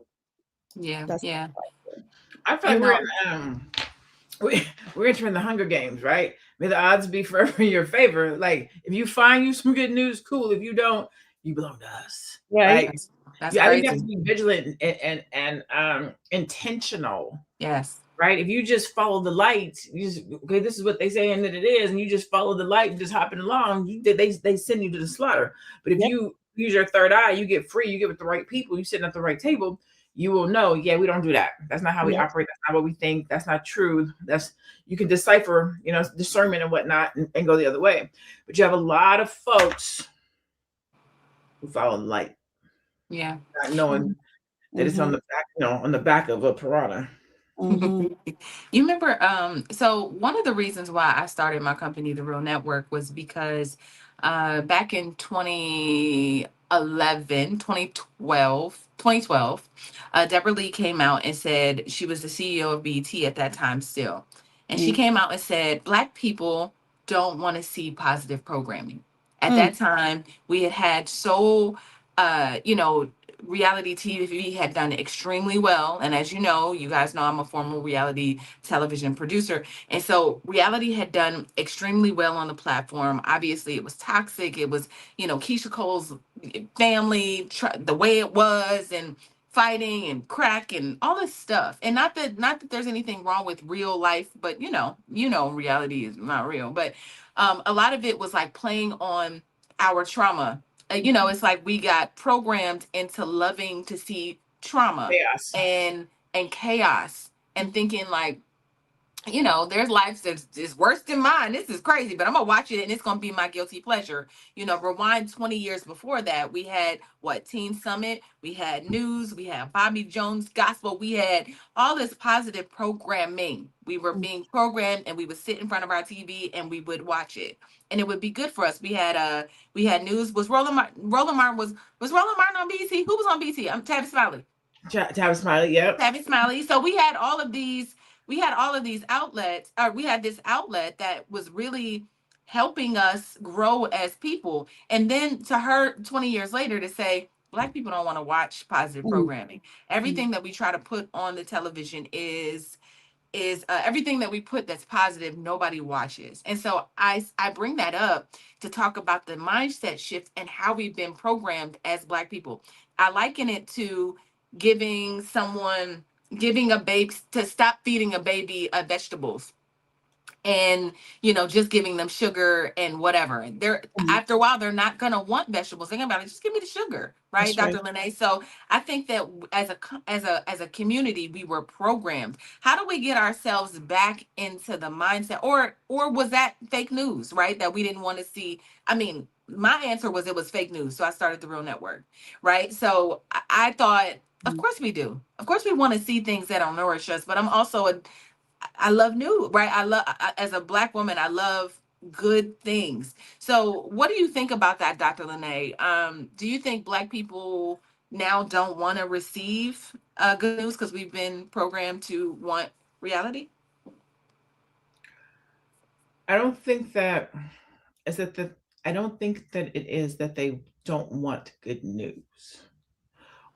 Yeah, That's yeah. I feel like we're entering the Hunger Games, right? May the odds be forever in your favor. Like, if you find you some good news, cool. If you don't, you belong to us, right. right? That's I think you have crazy. to be vigilant and intentional, Yes. right? If you just follow the light, okay, this is what they say and that it is, and you just follow the light and just hopping along, they send you to the slaughter. But if Yep. you use your third eye, you get free, you get with the right people, you sitting at the right table, you will know, yeah, we don't do that. That's not how we Yep. operate. That's not what we think. That's not true. You can decipher, discernment and whatnot and go the other way. But you have a lot of folks who follow the light, Yeah. not knowing that it's on the back, on the back of a piranha. Mhm. You remember, so one of the reasons why I started my company, The Real Network, was because back in 2012, Deborah Lee came out and said, she was the CEO of BET at that time still. And she Mm. came out and said, Black people don't want to see positive programming. At Mm. that time, we had so, reality TV had done extremely well. And as you know, you guys know I'm a former reality television producer. And so reality had done extremely well on the platform. Obviously, it was toxic. It was, Keisha Cole's family, the way it was, and fighting and crack and all this stuff. And not that there's anything wrong with real life, but reality is not real. But a lot of it was like playing on our trauma. It's like we got programmed into loving to see trauma Chaos. and chaos and thinking like, there's lives that is worse than mine. This is crazy, but I'm gonna watch it and it's gonna be my guilty pleasure. Rewind 20 years before that, we had Teen Summit, we had news, we had Bobby Jones Gospel, we had all this positive programming. We were being programmed and we would sit in front of our TV and we would watch it. And it would be good for us. We had news. Was Roland Martin was Roland Martin on BT? Who was on BT? I'm Tabby Smiley. Tabby Smiley, yep. Tabby Smiley. So we had all of these outlets, or we had this outlet that was really helping us grow as people. And then to her 20 years later to say, Black people don't want to watch positive programming. Everything that we try to put on the television is everything that we put that's positive, nobody watches. And so I bring that up to talk about the mindset shift and how we've been programmed as Black people. I liken it to giving a baby to stop feeding a baby vegetables and just giving them sugar and whatever. They're after a while they're not gonna want vegetables. They're gonna be like, just give me the sugar, right, That's Dr. right. LaNee? So I think that as a community, we were programmed. How do we get ourselves back into the mindset, or was that fake news, right? That we didn't want to see. I mean, my answer was it was fake news, so I started the Real Network, right? So I thought, of course we do. Of course we want to see things that will nourish us, but I love new, right? As a Black woman, I love good things. So what do you think about that, Dr. LaNee? Do you think Black people now don't want to receive good news because we've been programmed to want reality? I don't think that I don't think that it is that they don't want good news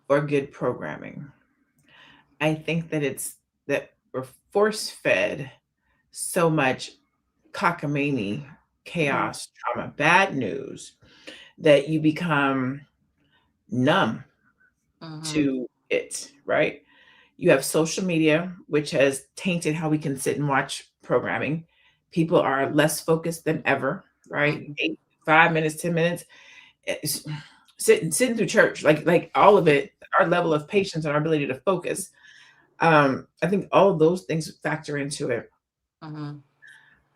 or good programming. I think that it's that we're force fed so much cockamamie, chaos, trauma, bad news that you become numb to it, right? You have social media, which has tainted how we can sit and watch programming. People are less focused than ever, right? 5 minutes, 10 minutes, sitting through church, like all of it, our level of patience and our ability to focus. I think all of those things factor into it.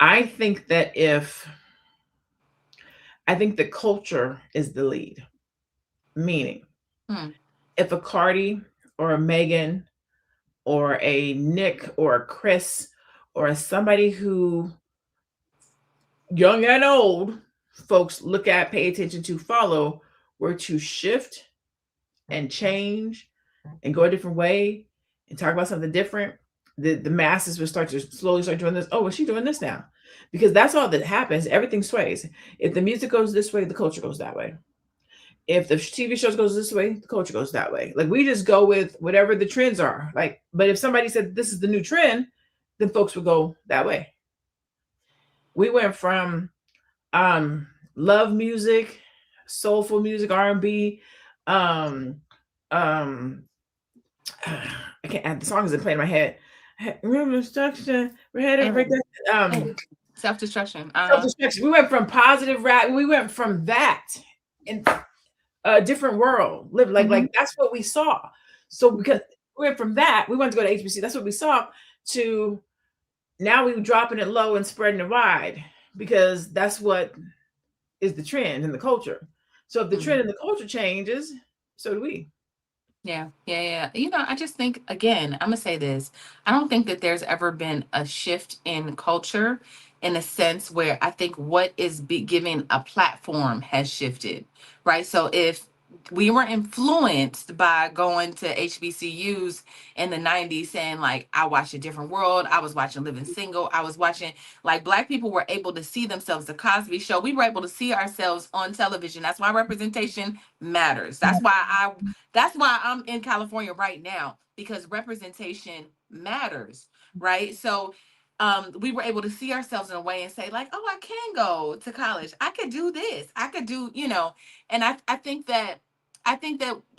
I think that I think the culture is the lead. Meaning, Hmm. if a Cardi or a Megan or a Nick or a Chris or somebody who young and old folks look at, pay attention to, follow, were to shift and change and go a different way and talk about something different, the masses would start to slowly start doing this. Oh, well, she's doing this now. Because that's all that happens. Everything sways. If the music goes this way, the culture goes that way. If the TV shows goes this way, the culture goes that way. Like, we just go with whatever the trends are. Like, but if somebody said this is the new trend, then folks would go that way. We went from love music, soulful music, R&B, um um I can't add the songs that play in my head. Remember destruction, we're headed right there. Self-destruction. Self-destruction. We went from positive rap, we went from that in a different world. Live like that's what we saw. So because we went from that, we went to go to HBC, that's what we saw, to now we were dropping it low and spreading it wide because that's what is the trend in the culture. So if the trend in the culture changes, so do we. Yeah. I just think, again, I'm going to say this. I don't think that there's ever been a shift in culture in a sense where I think what is giving a platform has shifted, right? So if we were influenced by going to HBCUs in the 90s saying, like, I watched A Different World, I was watching Living Single, I was watching, like, Black people were able to see themselves, The Cosby Show. We were able to see ourselves on television. That's why representation matters. That's why I'm in California right now, because representation matters, right? So we were able to see ourselves in a way and say, like, oh, I can go to college. I could do this. I could do, and I think that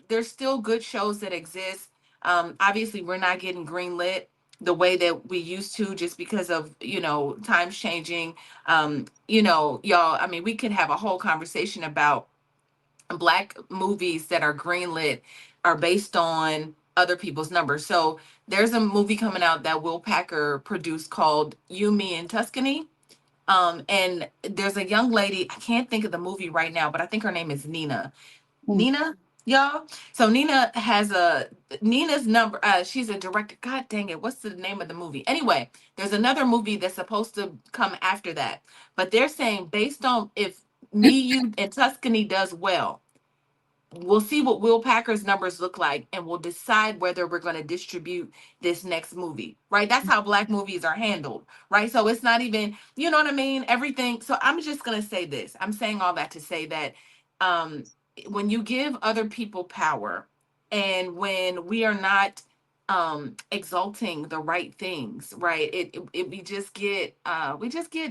there's still good shows that exist. Obviously, we're not getting greenlit the way that we used to, just because of, times changing. Y'all, I mean, we could have a whole conversation about Black movies that are greenlit are based on other people's numbers. So there's a movie coming out that Will Packer produced called You, Me, and Tuscany. And there's a young lady, I can't think of the movie right now, but I think her name is Nina. Nina, y'all. So Nina's number, she's a director. God dang it, what's the name of the movie? Anyway, there's another movie that's supposed to come after that. But they're saying, based on if Me, You, and Tuscany does well, we'll see what Will Packer's numbers look like, and we'll decide whether we're going to distribute this next movie, right? That's how Black movies are handled, right? So it's not even, you know what I mean? Everything. So I'm just going to say this. I'm saying all that to say that um, when you give other people power, and when we are not exalting the right things, right, we just get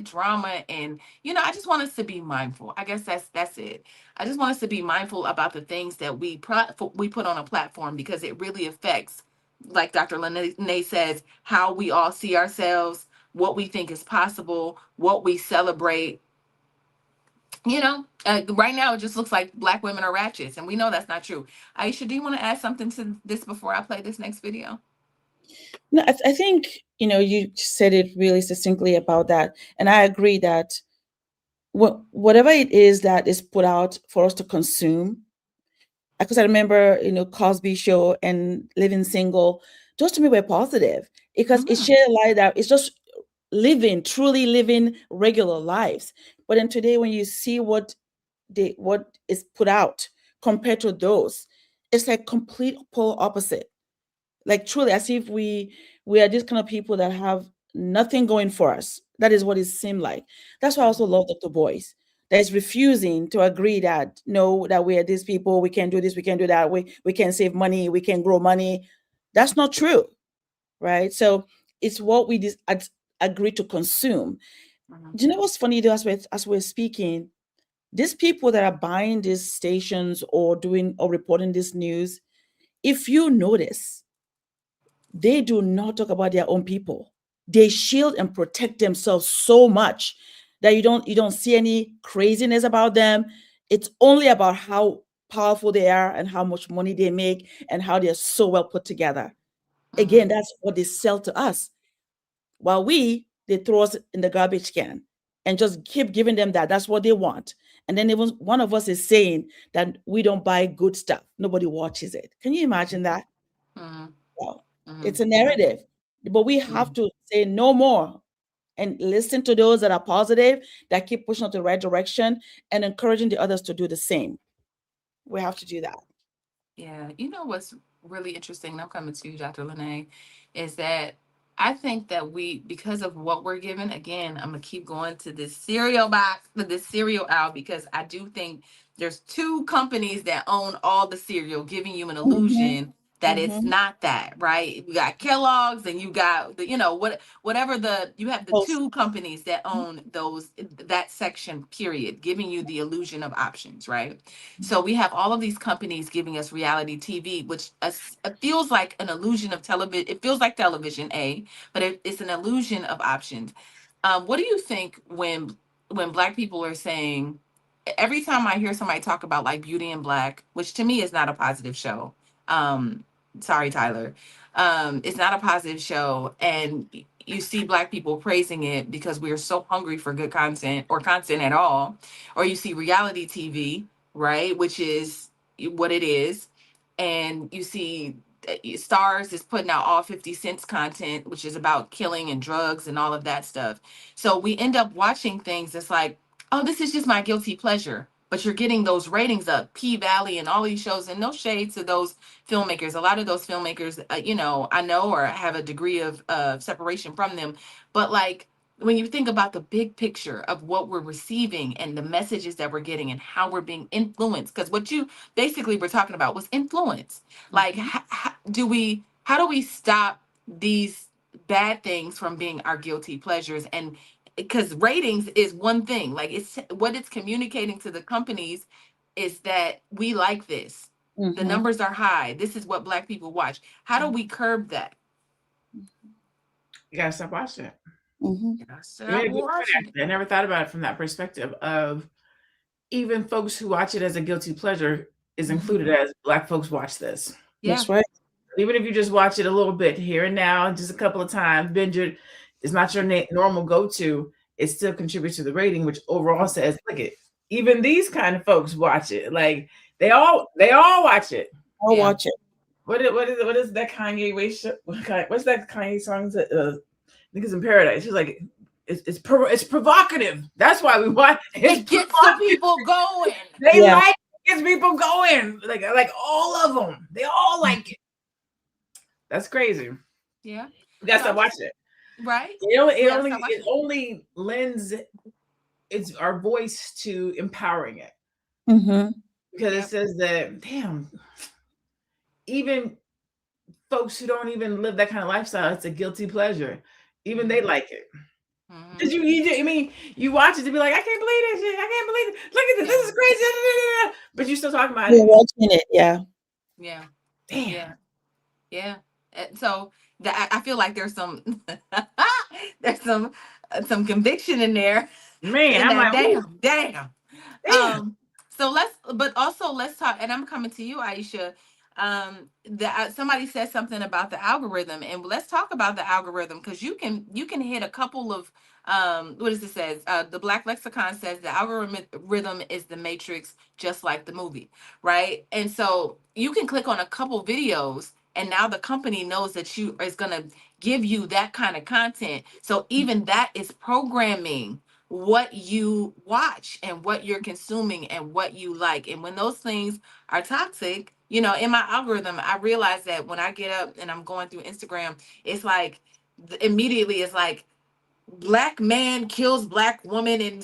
drama. And I just want us to be mindful. I guess that's it. I just want us to be mindful about the things that we put on a platform, because it really affects, like Dr. LaNee says, how we all see ourselves, what we think is possible, what we celebrate. Right now it just looks like Black women are ratchets, and we know that's not true. Aisha, do you want to add something to this before I play this next video? No, I think, you said it really succinctly about that. And I agree that whatever it is that is put out for us to consume, because I remember, Cosby Show and Living Single, those to me were positive, because it shed a light that it's just truly living regular lives. But then today, when you see what is put out compared to those, it's like complete polar opposite. Like, truly, as if we are these kind of people that have nothing going for us. That is what it seemed like. That's why I also love Dr. Boyce, that is refusing to agree that, no, that we are these people, we can do this, we can do that, we can save money, we can grow money. That's not true, right? So it's what we agree to consume. Do you know what's funny, though, as we're speaking, these people that are buying these stations or doing or reporting this news, if you notice, they do not talk about their own people. They shield and protect themselves so much that you don't see any craziness about them. It's only about how powerful they are and how much money they make and how they're so well put together. Again, that's what they sell to us. While they throw us in the garbage can. and just keep giving them that. That's what they want. And then even one of us is saying that we don't buy good stuff. Nobody watches it. Can you imagine that? Mhm. Well, Mhm. it's a narrative, but we have to say no more and listen to those that are positive, that keep pushing us the right direction, and encouraging the others to do the same. We have to do that. Yeah, you know what's really interesting, and I'm coming to you, Dr. LaNee, is that I think that we, because of what we're given, again, I'm gonna keep going to this cereal box, to this cereal aisle, because I do think there's two companies that own all the cereal, giving you an Mhm, illusion that it's mhm. not that, right? You got Kellogg's and you got the, whatever you have the Post. two companies that own that section, period, giving you the illusion of options, right? So we have all of these companies giving us reality TV, which it feels like an illusion of television. It feels like television, but it's an illusion of options. What do you think when Black people are saying? Every time I hear somebody talk about like Beauty in Black, which to me is not a positive show. Um, Sorry, Tyler. It's not a positive show, and you see Black people praising it because we are so hungry for good content or content at all, or you see reality TV, right, which is what it is, and you see Stars is putting out all 50 cents content, which is about killing and drugs and all of that stuff. So we end up watching things that's like, oh, this is just my guilty pleasure. But you're getting those ratings up, P Valley and all these shows, and no shade to those filmmakers. A lot of those filmmakers, I know or have a degree of separation from them. But like when you think about the big picture of what we're receiving and the messages that we're getting and how we're being influenced, because what you basically were talking about was influence. Like, how do we stop these bad things from being our guilty pleasures? And because ratings is one thing, like it's what it's communicating to the companies is that we like this. The Mhm, numbers are high. This is what Black people watch. How do we curb that? You gotta stop watching it. mhm, You made Stop a good point, watching. actually. I never thought about it from that perspective of even folks who watch it as a guilty pleasure is included as Black folks watch this. Yeah. that's right. Even if you just watch it a little bit here and now, just a couple of times, binge it, it's not your normal go-to, it still contributes to the rating, which overall says, look it, even these kind of folks watch it. Like they all watch it. I'll Yeah. watch it. What is that Kanye what's that Kanye song that Niggas in Paradise? She's like, it's provocative. That's why we watch. It's It gets the people going. They Yeah. like it, gets people going. Like all of them. They all like it. That's crazy. Yeah. We gotta So stop watching it. right. It only lends it's our voice to empowering it. Mhm, Because Yep. it says that, damn, even folks who don't even live that kind of lifestyle, it's a guilty pleasure. Even they like it. Mhm. Did I mean, you watch it to be like, I can't believe this shit. I can't believe it. Look at this. This is crazy. But you're still talking about you're it. watching it. Yeah. Yeah. Damn. Yeah. Yeah. So I feel like there's some there's some conviction in there Man, in I'm that like, ooh, damn. damn. So let's talk, and I'm coming to you, Aisha. Somebody said something about the algorithm, and let's talk about the algorithm, because you can hit a couple of what does it says? The Black Lexicon says the algorithm is the matrix, just like the movie, right? And so you can click on a couple videos, and now the company knows that you is gonna give you that kind of content. So even that is programming what you watch and what you're consuming and what you like. And when those things are toxic, in my algorithm, I realize that when I get up and I'm going through Instagram, it's like immediately it's like Black man kills Black woman and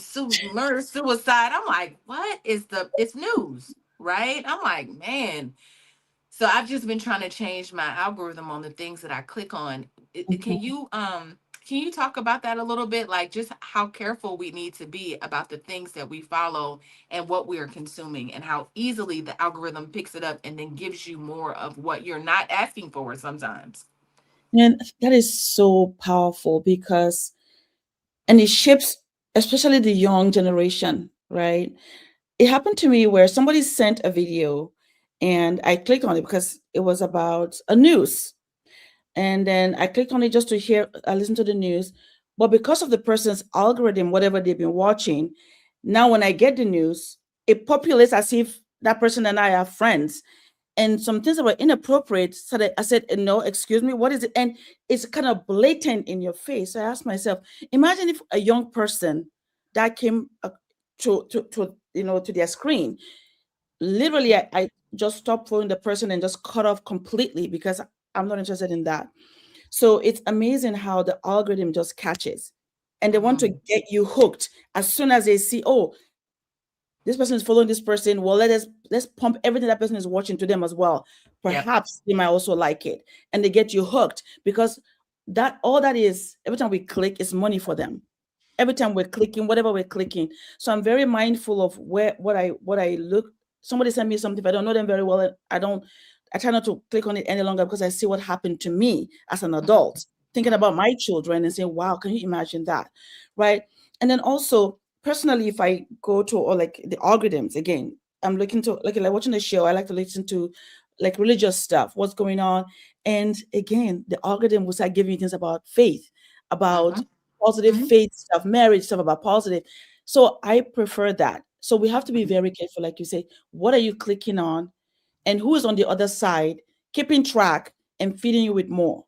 murder suicide. I'm like, it's news, right? I'm like, man. So I've just been trying to change my algorithm on the things that I click on. Mhm. Can you talk about that a little bit? Like just how careful we need to be about the things that we follow and what we are consuming, and how easily the algorithm picks it up and then gives you more of what you're not asking for sometimes. And that is so powerful because, and it shapes, especially the young generation, right? It happened to me where somebody sent a video and I clicked on it because it was about a news. And then I clicked on it just to listen to the news. But because of the person's algorithm, whatever they've been watching, now when I get the news, it populates as if that person and I are friends. And some things that were inappropriate, so that I said, no, excuse me, what is it? And it's kind of blatant in your face. So I asked myself, imagine if a young person that came to their screen, literally, I just stopped following the person and just cut off completely because I'm not interested in that. So it's amazing how the algorithm just catches, and they want to get you hooked as soon as they see, oh, this person is following this person. Well, let's pump everything that person is watching to them as well. Yep. Perhaps they might also like it, and they get you hooked because that all that is every time we click is money for them. Every time we're clicking, whatever we're clicking. So I'm very mindful of what I look. Somebody sent me something, if I don't know them very well, I try not to click on it any longer because I see what happened to me as an adult, thinking about my children and saying, wow, can you imagine that? Right. And then also personally, if I go to or like the algorithms again, I'm looking to like watching a show, I like to listen to like religious stuff, what's going on. And again, the algorithm will start giving you things about faith, about positive faith stuff, marriage stuff about positive. So I prefer that. So we have to be very careful, like you say, what are you clicking on and who is on the other side, keeping track and feeding you with more,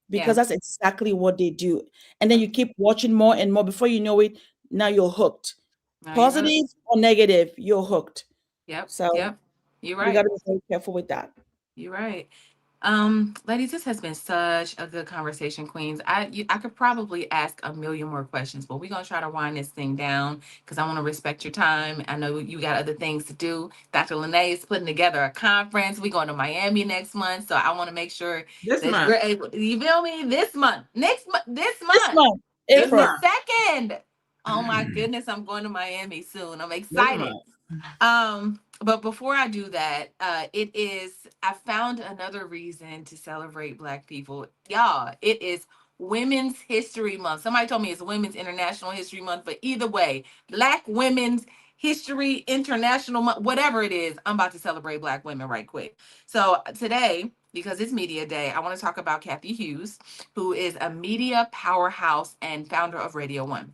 Yeah. because that's exactly what they do. And then you keep watching more and more. Before you know it, now you're hooked. Now you're hooked. Positive or negative, you're hooked. Yep. So Yep. You're we got right. to be very careful with that. You're right. Ladies, this has been such a good conversation, Queens. I could probably ask a million more questions, but we're gonna try to wind this thing down because I want to respect your time. I know you got other things to do. Dr. LaNee is putting together a conference. We're going to Miami next month, so I want to make sure This that month. we're able. You feel me? This month, next month, this This month. month, It's This April. the month. second. Oh my goodness, I'm going to Miami soon. I'm This excited. month. But before I do that, I found another reason to celebrate Black people. Y'all, it is Women's History Month. Somebody told me it's Women's International History Month, but either way, Black Women's History International Month, whatever it is, I'm about to celebrate Black women right quick. So today, because it's Media Day, I want to talk about Kathy Hughes, who is a media powerhouse and founder of Radio One.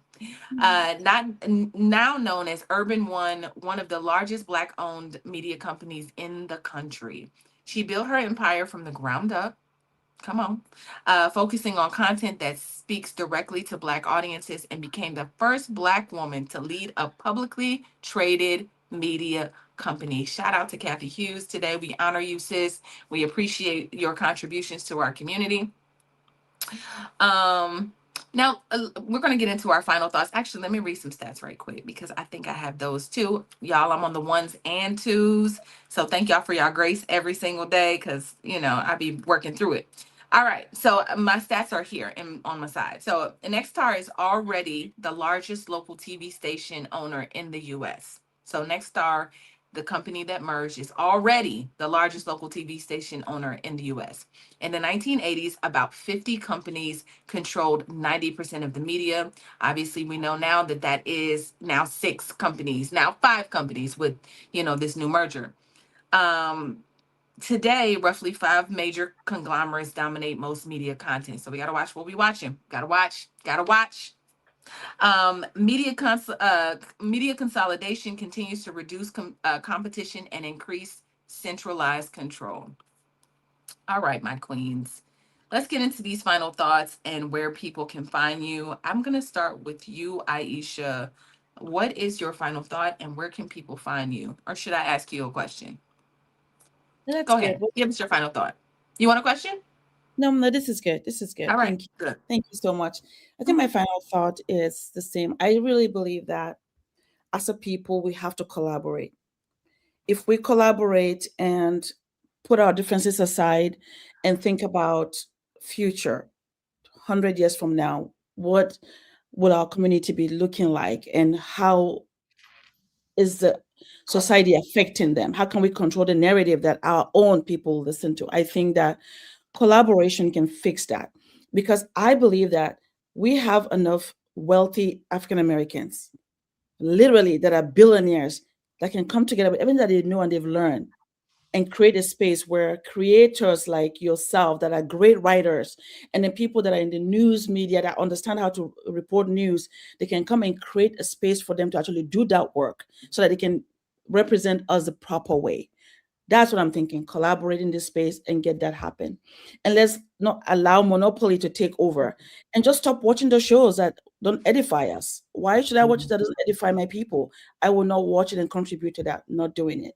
Now known as Urban One, one of the largest Black-owned media companies in the country. She built her empire from the ground up. Come on, focusing on content that speaks directly to Black audiences, and became the first Black woman to lead a publicly traded media company. Shout out to Kathy Hughes today. We honor you, sis. We appreciate your contributions to our community. Um, Now we're going to get into our final thoughts. Actually, let me read some stats right quick because I think I have those too. Y'all, I'm on the ones and twos. So thank y'all for y'all grace every single day because, I be working through it. All right. So my stats are here on my side. So Nexstar is already the largest local TV station owner in the U.S. So Nexstar, the company that merged, is already the largest local TV station owner in the U.S. In the 1980s, about 50 companies controlled 90% of the media. Obviously, we know now that is now 6 companies, now 5 companies with, this new merger. Today, roughly 5 major conglomerates dominate most media content. So we got to watch what we watching. Got to watch. Media consolidation continues to reduce competition and increase centralized control. All right, my queens. Let's get into these final thoughts and where people can find you. I'm going to start with you, Aisha. What is your final thought and where can people find you? Or should I ask you a question? That's Go good. ahead. Give us your final thought. You want a question? No, this is good. This is good. All right, Thank you. good. Thank you so much. I think my final thought is the same. I really believe that as a people, we have to collaborate. If we collaborate and put our differences aside and think about future, 100 years from now, what will our community be looking like and how is the society affecting them? How can we control the narrative that our own people listen to? I think that collaboration can fix that because I believe that we have enough wealthy African Americans, literally, that are billionaires that can come together with everything that they know and they've learned and create a space where creators like yourself that are great writers, and then people that are in the news media that understand how to report news, they can come and create a space for them to actually do that work so that they can represent us the proper way. That's what I'm thinking. Collaborate in this space and get that happen. And let's not allow monopoly to take over and just stop watching the shows that don't edify us. Why should I watch that doesn't edify my people? I will not watch it and contribute to that, not doing it.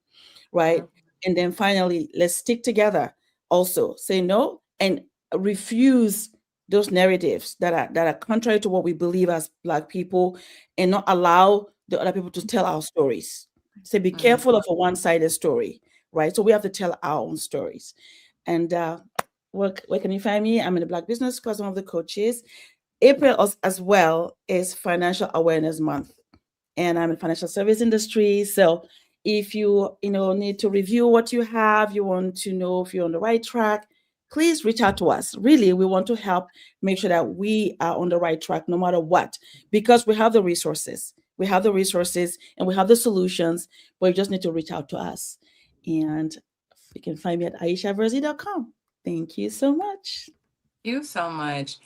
Right. And then finally, let's stick together. Also say no and refuse those narratives that are contrary to what we believe as Black people, and not allow the other people to tell our stories. Say be careful of a one-sided story, right? So we have to tell our own stories. And where can you find me? I'm in the Black Business School as one of the coaches. April as well is Financial Awareness Month, and I'm in financial service industry. So if you need to review what you have, you want to know if you're on the right track, please reach out to us. Really, we want to help make sure that we are on the right track no matter what, because we have the resources. We have the resources and we have the solutions, but you just need to reach out to us. And you can find me at aishaverzi.com. Thank you so much. Thank you so much.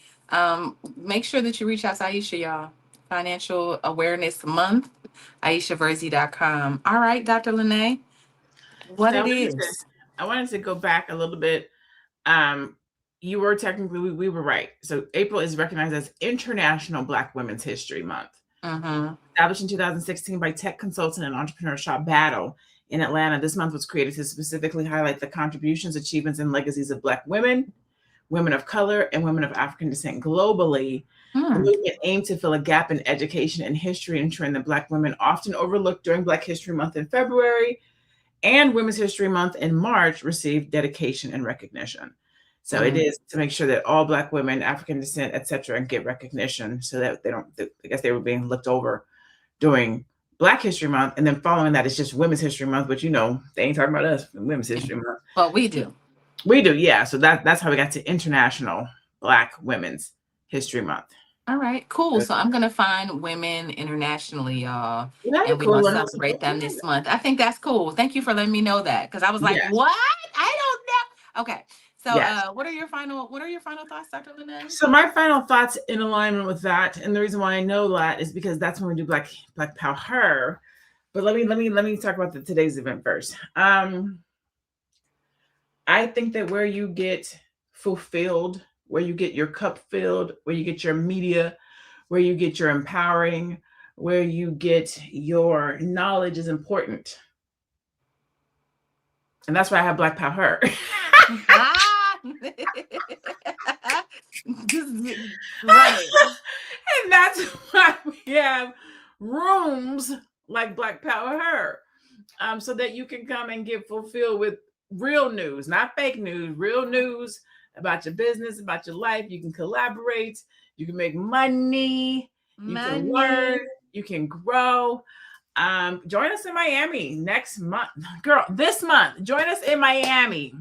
Make sure that you reach out to Aisha, y'all. Financial Awareness Month, aishaverzi.com. All right, Dr. LaNee, what So it is. I wanted to go back a little bit. You were technically, we were right. So April is recognized as International Black Women's History Month. Established in 2016 by tech consultant and entrepreneur Shop Battle in Atlanta, this month was created to specifically highlight the contributions, achievements, and legacies of Black women, women of color, and women of African descent globally. The movement aimed to fill a gap in education and history, ensuring that Black women, often overlooked during Black History Month in February and Women's History Month in March, received dedication and recognition. So it is to make sure that all Black women, African descent, et cetera, get recognition, so that they don't, I guess they were being looked over during Black History Month. And then following that, it's just Women's History Month, but they ain't talking about us in Women's History Month. Well, we do. We do, yeah. So that's how we got to International Black Women's History Month. All right, cool. So I'm gonna find women internationally, y'all, That'd and be we're cool. gonna celebrate them this month. I think that's cool. Thank you for letting me know that, because I was like, Yes. what? I don't know. Okay. So Yes. what are your final thoughts, Dr. LaNee? So my final thoughts in alignment with that, and the reason why I know that is because that's when we do Black Power. But let me talk about today's event first. I think that where you get fulfilled, where you get your cup filled, where you get your media, where you get your empowering, where you get your knowledge is important. And that's why I have Black Power. Right. And that's why we have rooms like Black Power, so that you can come and get fulfilled with real news, not fake news, real news about your business, about your life. You can collaborate, you can make money, you can learn, you can grow. Join us in Miami next month. Girl, this month. Join us in Miami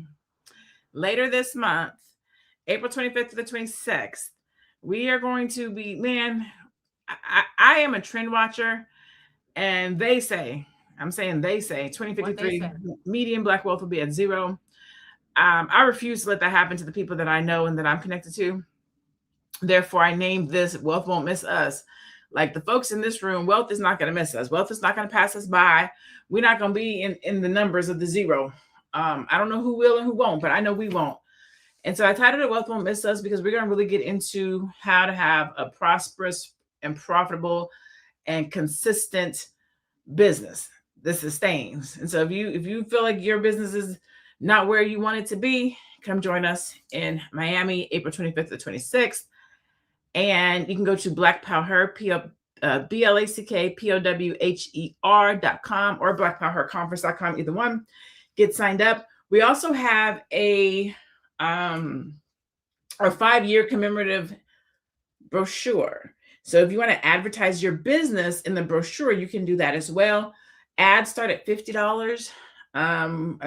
later this month, April 25th to the 26th. We are going to be, I am a trend watcher, and they say 2053 median Black wealth will be at 0. I refuse to let that happen to the people that I know and that I'm connected to. Therefore, I named this Wealth Won't Miss Us. Like the folks in this room, wealth is not going to miss us. Wealth is not going to pass us by. We're not going to be in the numbers of the 0. I don't know who will and who won't, but I know we won't. And so I titled it Wealth Won't Miss Us, because we're going to really get into how to have a prosperous and profitable and consistent business that sustains. And so if you feel like your business is not where you want it to be, come join us in Miami, April 25th to 26th. And you can go to Black Power, BlackPowerHer.com or BlackPowerConference.com, either one. Get signed up. We also have a 5-year commemorative brochure. So if you want to advertise your business in the brochure, you can do that as well. Ads start at $50.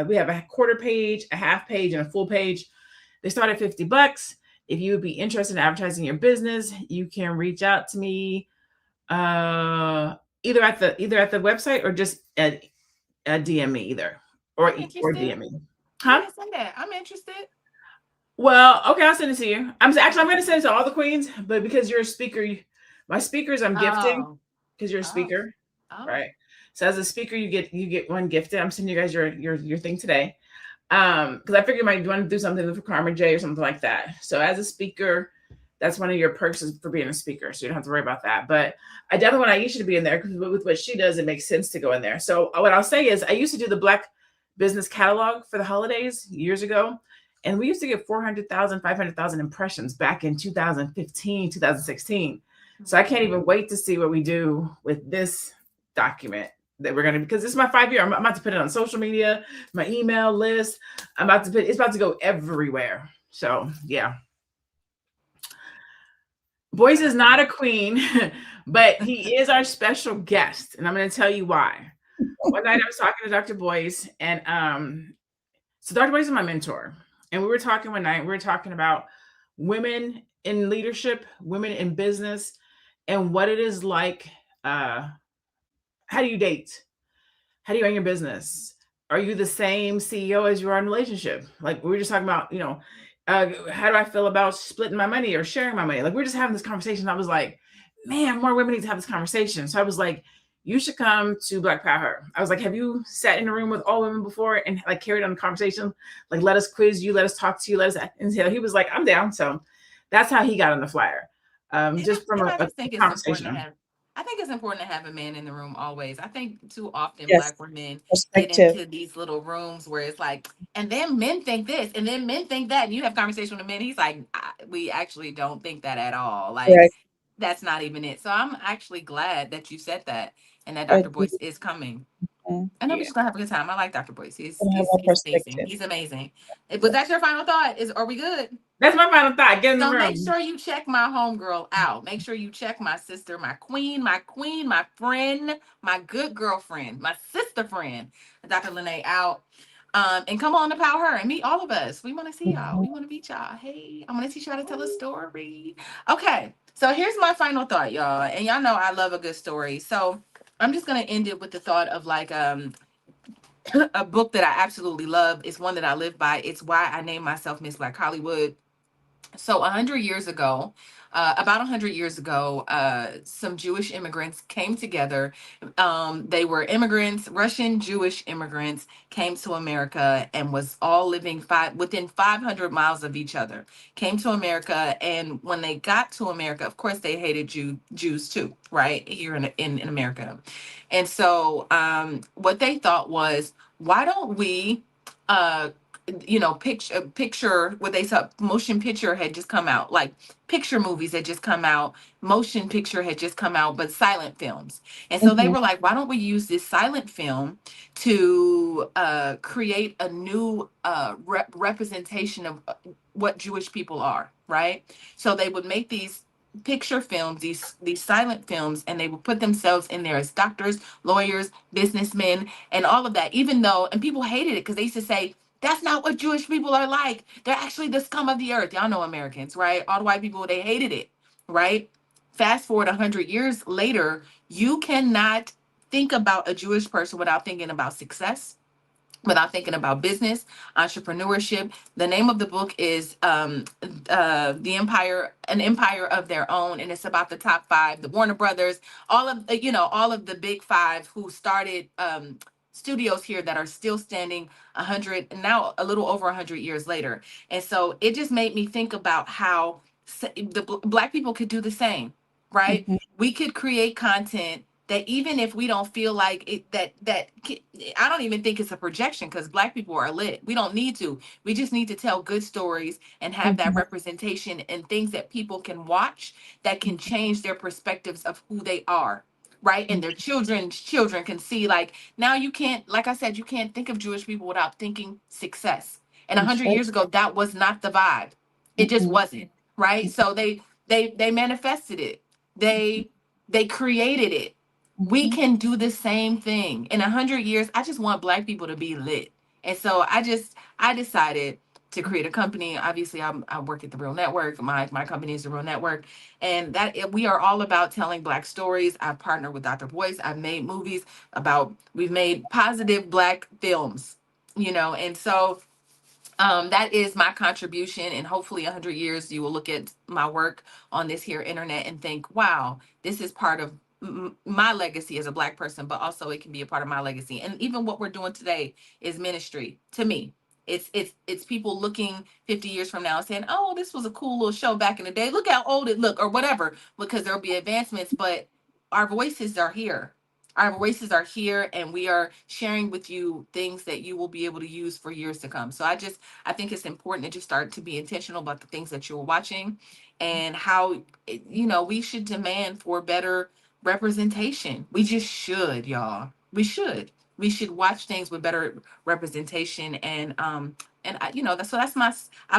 We have a quarter page, a half page, and a full page. They start at $50. If you would be interested in advertising your business, you can reach out to me either at the website or just DM me either. or I'm or interested. DM me. You Huh? didn't say that. I'm interested. Well, okay, I'll send it to you. I'm going to send it to all the queens, but because you're a speaker, my speakers I'm gifting Oh, because you're a oh, speaker, oh. right? So as a speaker, you get one gifted. I'm sending you guys your thing today. Because I figured you might want to do something for Karma J or something like that. So as a speaker, that's one of your perks for being a speaker. So you don't have to worry about that. But I definitely want Aisha to be in there because with what she does, it makes sense to go in there. So what I'll say is I used to do the Black Business Catalog for the holidays years ago. And we used to get 400,000, 500,000 impressions back in 2015, 2016. So I can't even wait to see what we do with this document that we're going to, because this is my 5 year. I'm about to put it on social media, my email list. It's about to go everywhere. So yeah. Boyce is not a queen, but he is our special guest. And I'm going to tell you why. One night I was talking to Dr. Boyce, and so Dr. Boyce is my mentor. And we were talking one night, we were talking about women in leadership, women in business, and what it is like. How do you date? How do you run your business? Are you the same CEO as you are in a relationship? Like we were just talking about, how do I feel about splitting my money or sharing my money? Like we're just having this conversation. I was like, man, more women need to have this conversation. So I was like, you should come to Black Power. I was like, have you sat in a room with all women before and like carried on a conversation? Like, let us quiz you, let us talk to you, and he was like, I'm down. So that's how he got on the flyer. Just from I a just think it's important to conversation. have. I think it's important to have a man in the room always. I think too often Yes, Black women get perspective. into these little rooms where it's like, and then men think this, and then men think that, and you have conversation with a man. He's like, we actually don't think that at all. Like Correct. that's not even it. So I'm actually glad that you said that, and that Dr. Agree. Boyce is coming. Mhm. I know we're Yeah. just gonna have a good time. I like Dr. Boyce. And have a He's amazing. perspective. He's amazing. Was that your final thought? Are we good? That's my final thought. Get in the So make room. sure you check my homegirl out. Make sure you check my sister, my queen, my friend, my good girlfriend, my sister friend, Dr. LaNee out. And come on to Power Her and meet all of us. We want to see y'all. Mhm. We want to meet y'all. Hey, I'm going to teach you how to tell a story. Okay. So here's my final thought, y'all. And y'all know I love a good story. So I'm just going to end it with the thought of like a book that I absolutely love. It's one that I live by. It's why I named myself Miss Black Hollywood. So 100 years ago, about 100 years ago, some Jewish immigrants came together. They were immigrants, Russian Jewish immigrants came to America and was all living within 500 miles of each other. Came to America, and when they got to America, of course, they hated Jews too, right? Here in America. And so what they thought was, why don't we uh, picture what they saw, motion picture had just come out, like picture movies had just come out, motion picture had just come out, but silent films. And so they Mhm. were like, why don't we use this silent film to create a new representation of what Jewish people are, right? So they would make these picture films, these silent films, and they would put themselves in there as doctors, lawyers, businessmen, and all of that. Even though, and people hated it because they used to say, that's not what Jewish people are like. They're actually the scum of the earth. Y'all know Americans, right? All the white people, they hated it, right? Fast forward 100 years later, you cannot think about a Jewish person without thinking about success, without thinking about business, entrepreneurship. The name of the book is The Empire, An Empire of Their Own, and it's about the top five, the Warner Brothers, all of the big five who started studios here that are still standing 100, now a little over 100 years later. And so it just made me think about how Black people could do the same, right? Mhm. We could create content that even if we don't feel like it, I don't even think it's a projection because Black people are lit. We don't need to. We just need to tell good stories and have that Mhm. representation and things that people can watch that can change their perspectives of who they are, right? And their children's children can see, like, now you can't, like I said, you can't think of Jewish people without thinking success. And That's 100 right. years ago, that was not the vibe. It just Mhm. wasn't, right? So they manifested it. They created it. We Mhm. can do the same thing. In 100 years, I just want Black people to be lit. And so I decided to create a company. Obviously, I work at the Real Network. My company is the Real Network, and we are all about telling Black stories. I've partnered with Dr. Boyce. We've made positive Black films. And so that is my contribution, and hopefully 100 years you will look at my work on this here internet and think, wow, this is part of my legacy as a Black person, but also it can be a part of my legacy. And even what we're doing today is ministry to me. It's people looking 50 years from now and saying, oh, this was a cool little show back in the day, look how old it looked, or whatever, because there'll be advancements, but our voices are here. Our voices are here, and we are sharing with you things that you will be able to use for years to come. So I think it's important to just start to be intentional about the things that you're watching, and how, we should demand for better representation. We just should, y'all. We should. We should watch things with better representation. I'll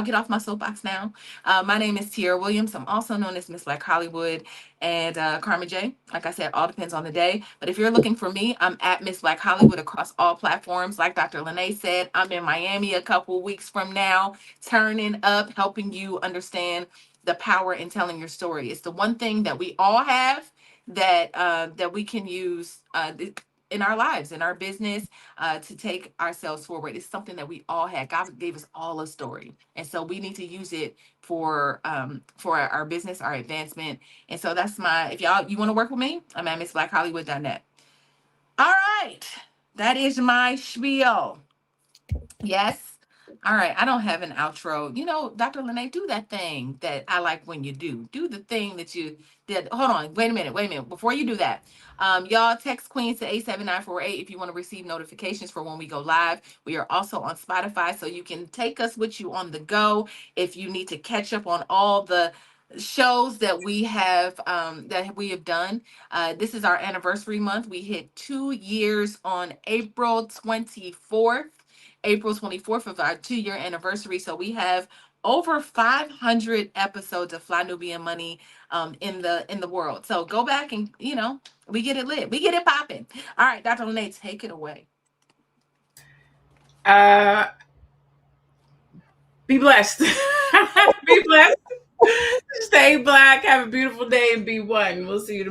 get off my soapbox now. My name is Tiara Williams. I'm also known as Miss Black Hollywood and Carmen J. Like I said, all depends on the day. But if you're looking for me, I'm at Miss Black Hollywood across all platforms. Like Dr. LaNee said, I'm in Miami a couple weeks from now, turning up, helping you understand the power in telling your story. It's the one thing that we all have that we can use in our lives, in our business, to take ourselves forward. It's something that we all had. God gave us all a story, and so we need to use it for our business, our advancement. And so that's if you want to work with me, I'm at MissBlackHollywood.net. All right, that is my spiel. Yes. All right. I don't have an outro. Dr. LaNee, do that thing that I like when you do. Do the thing that you did. Hold on. Wait a minute. Before you do that, y'all text Queens to 87948 if you want to receive notifications for when we go live. We are also on Spotify, so you can take us with you on the go if you need to catch up on all the shows that we have done. This is our anniversary month. We hit 2 years on April 24th. April 24th of our 2-year anniversary. So we have over 500 episodes of Fly Nubian Money in the world. So go back and, we get it lit. We get it popping. All right, Dr. LaNee, take it away. Be blessed. Be blessed. Stay Black. Have a beautiful day and be one. We'll see you tomorrow.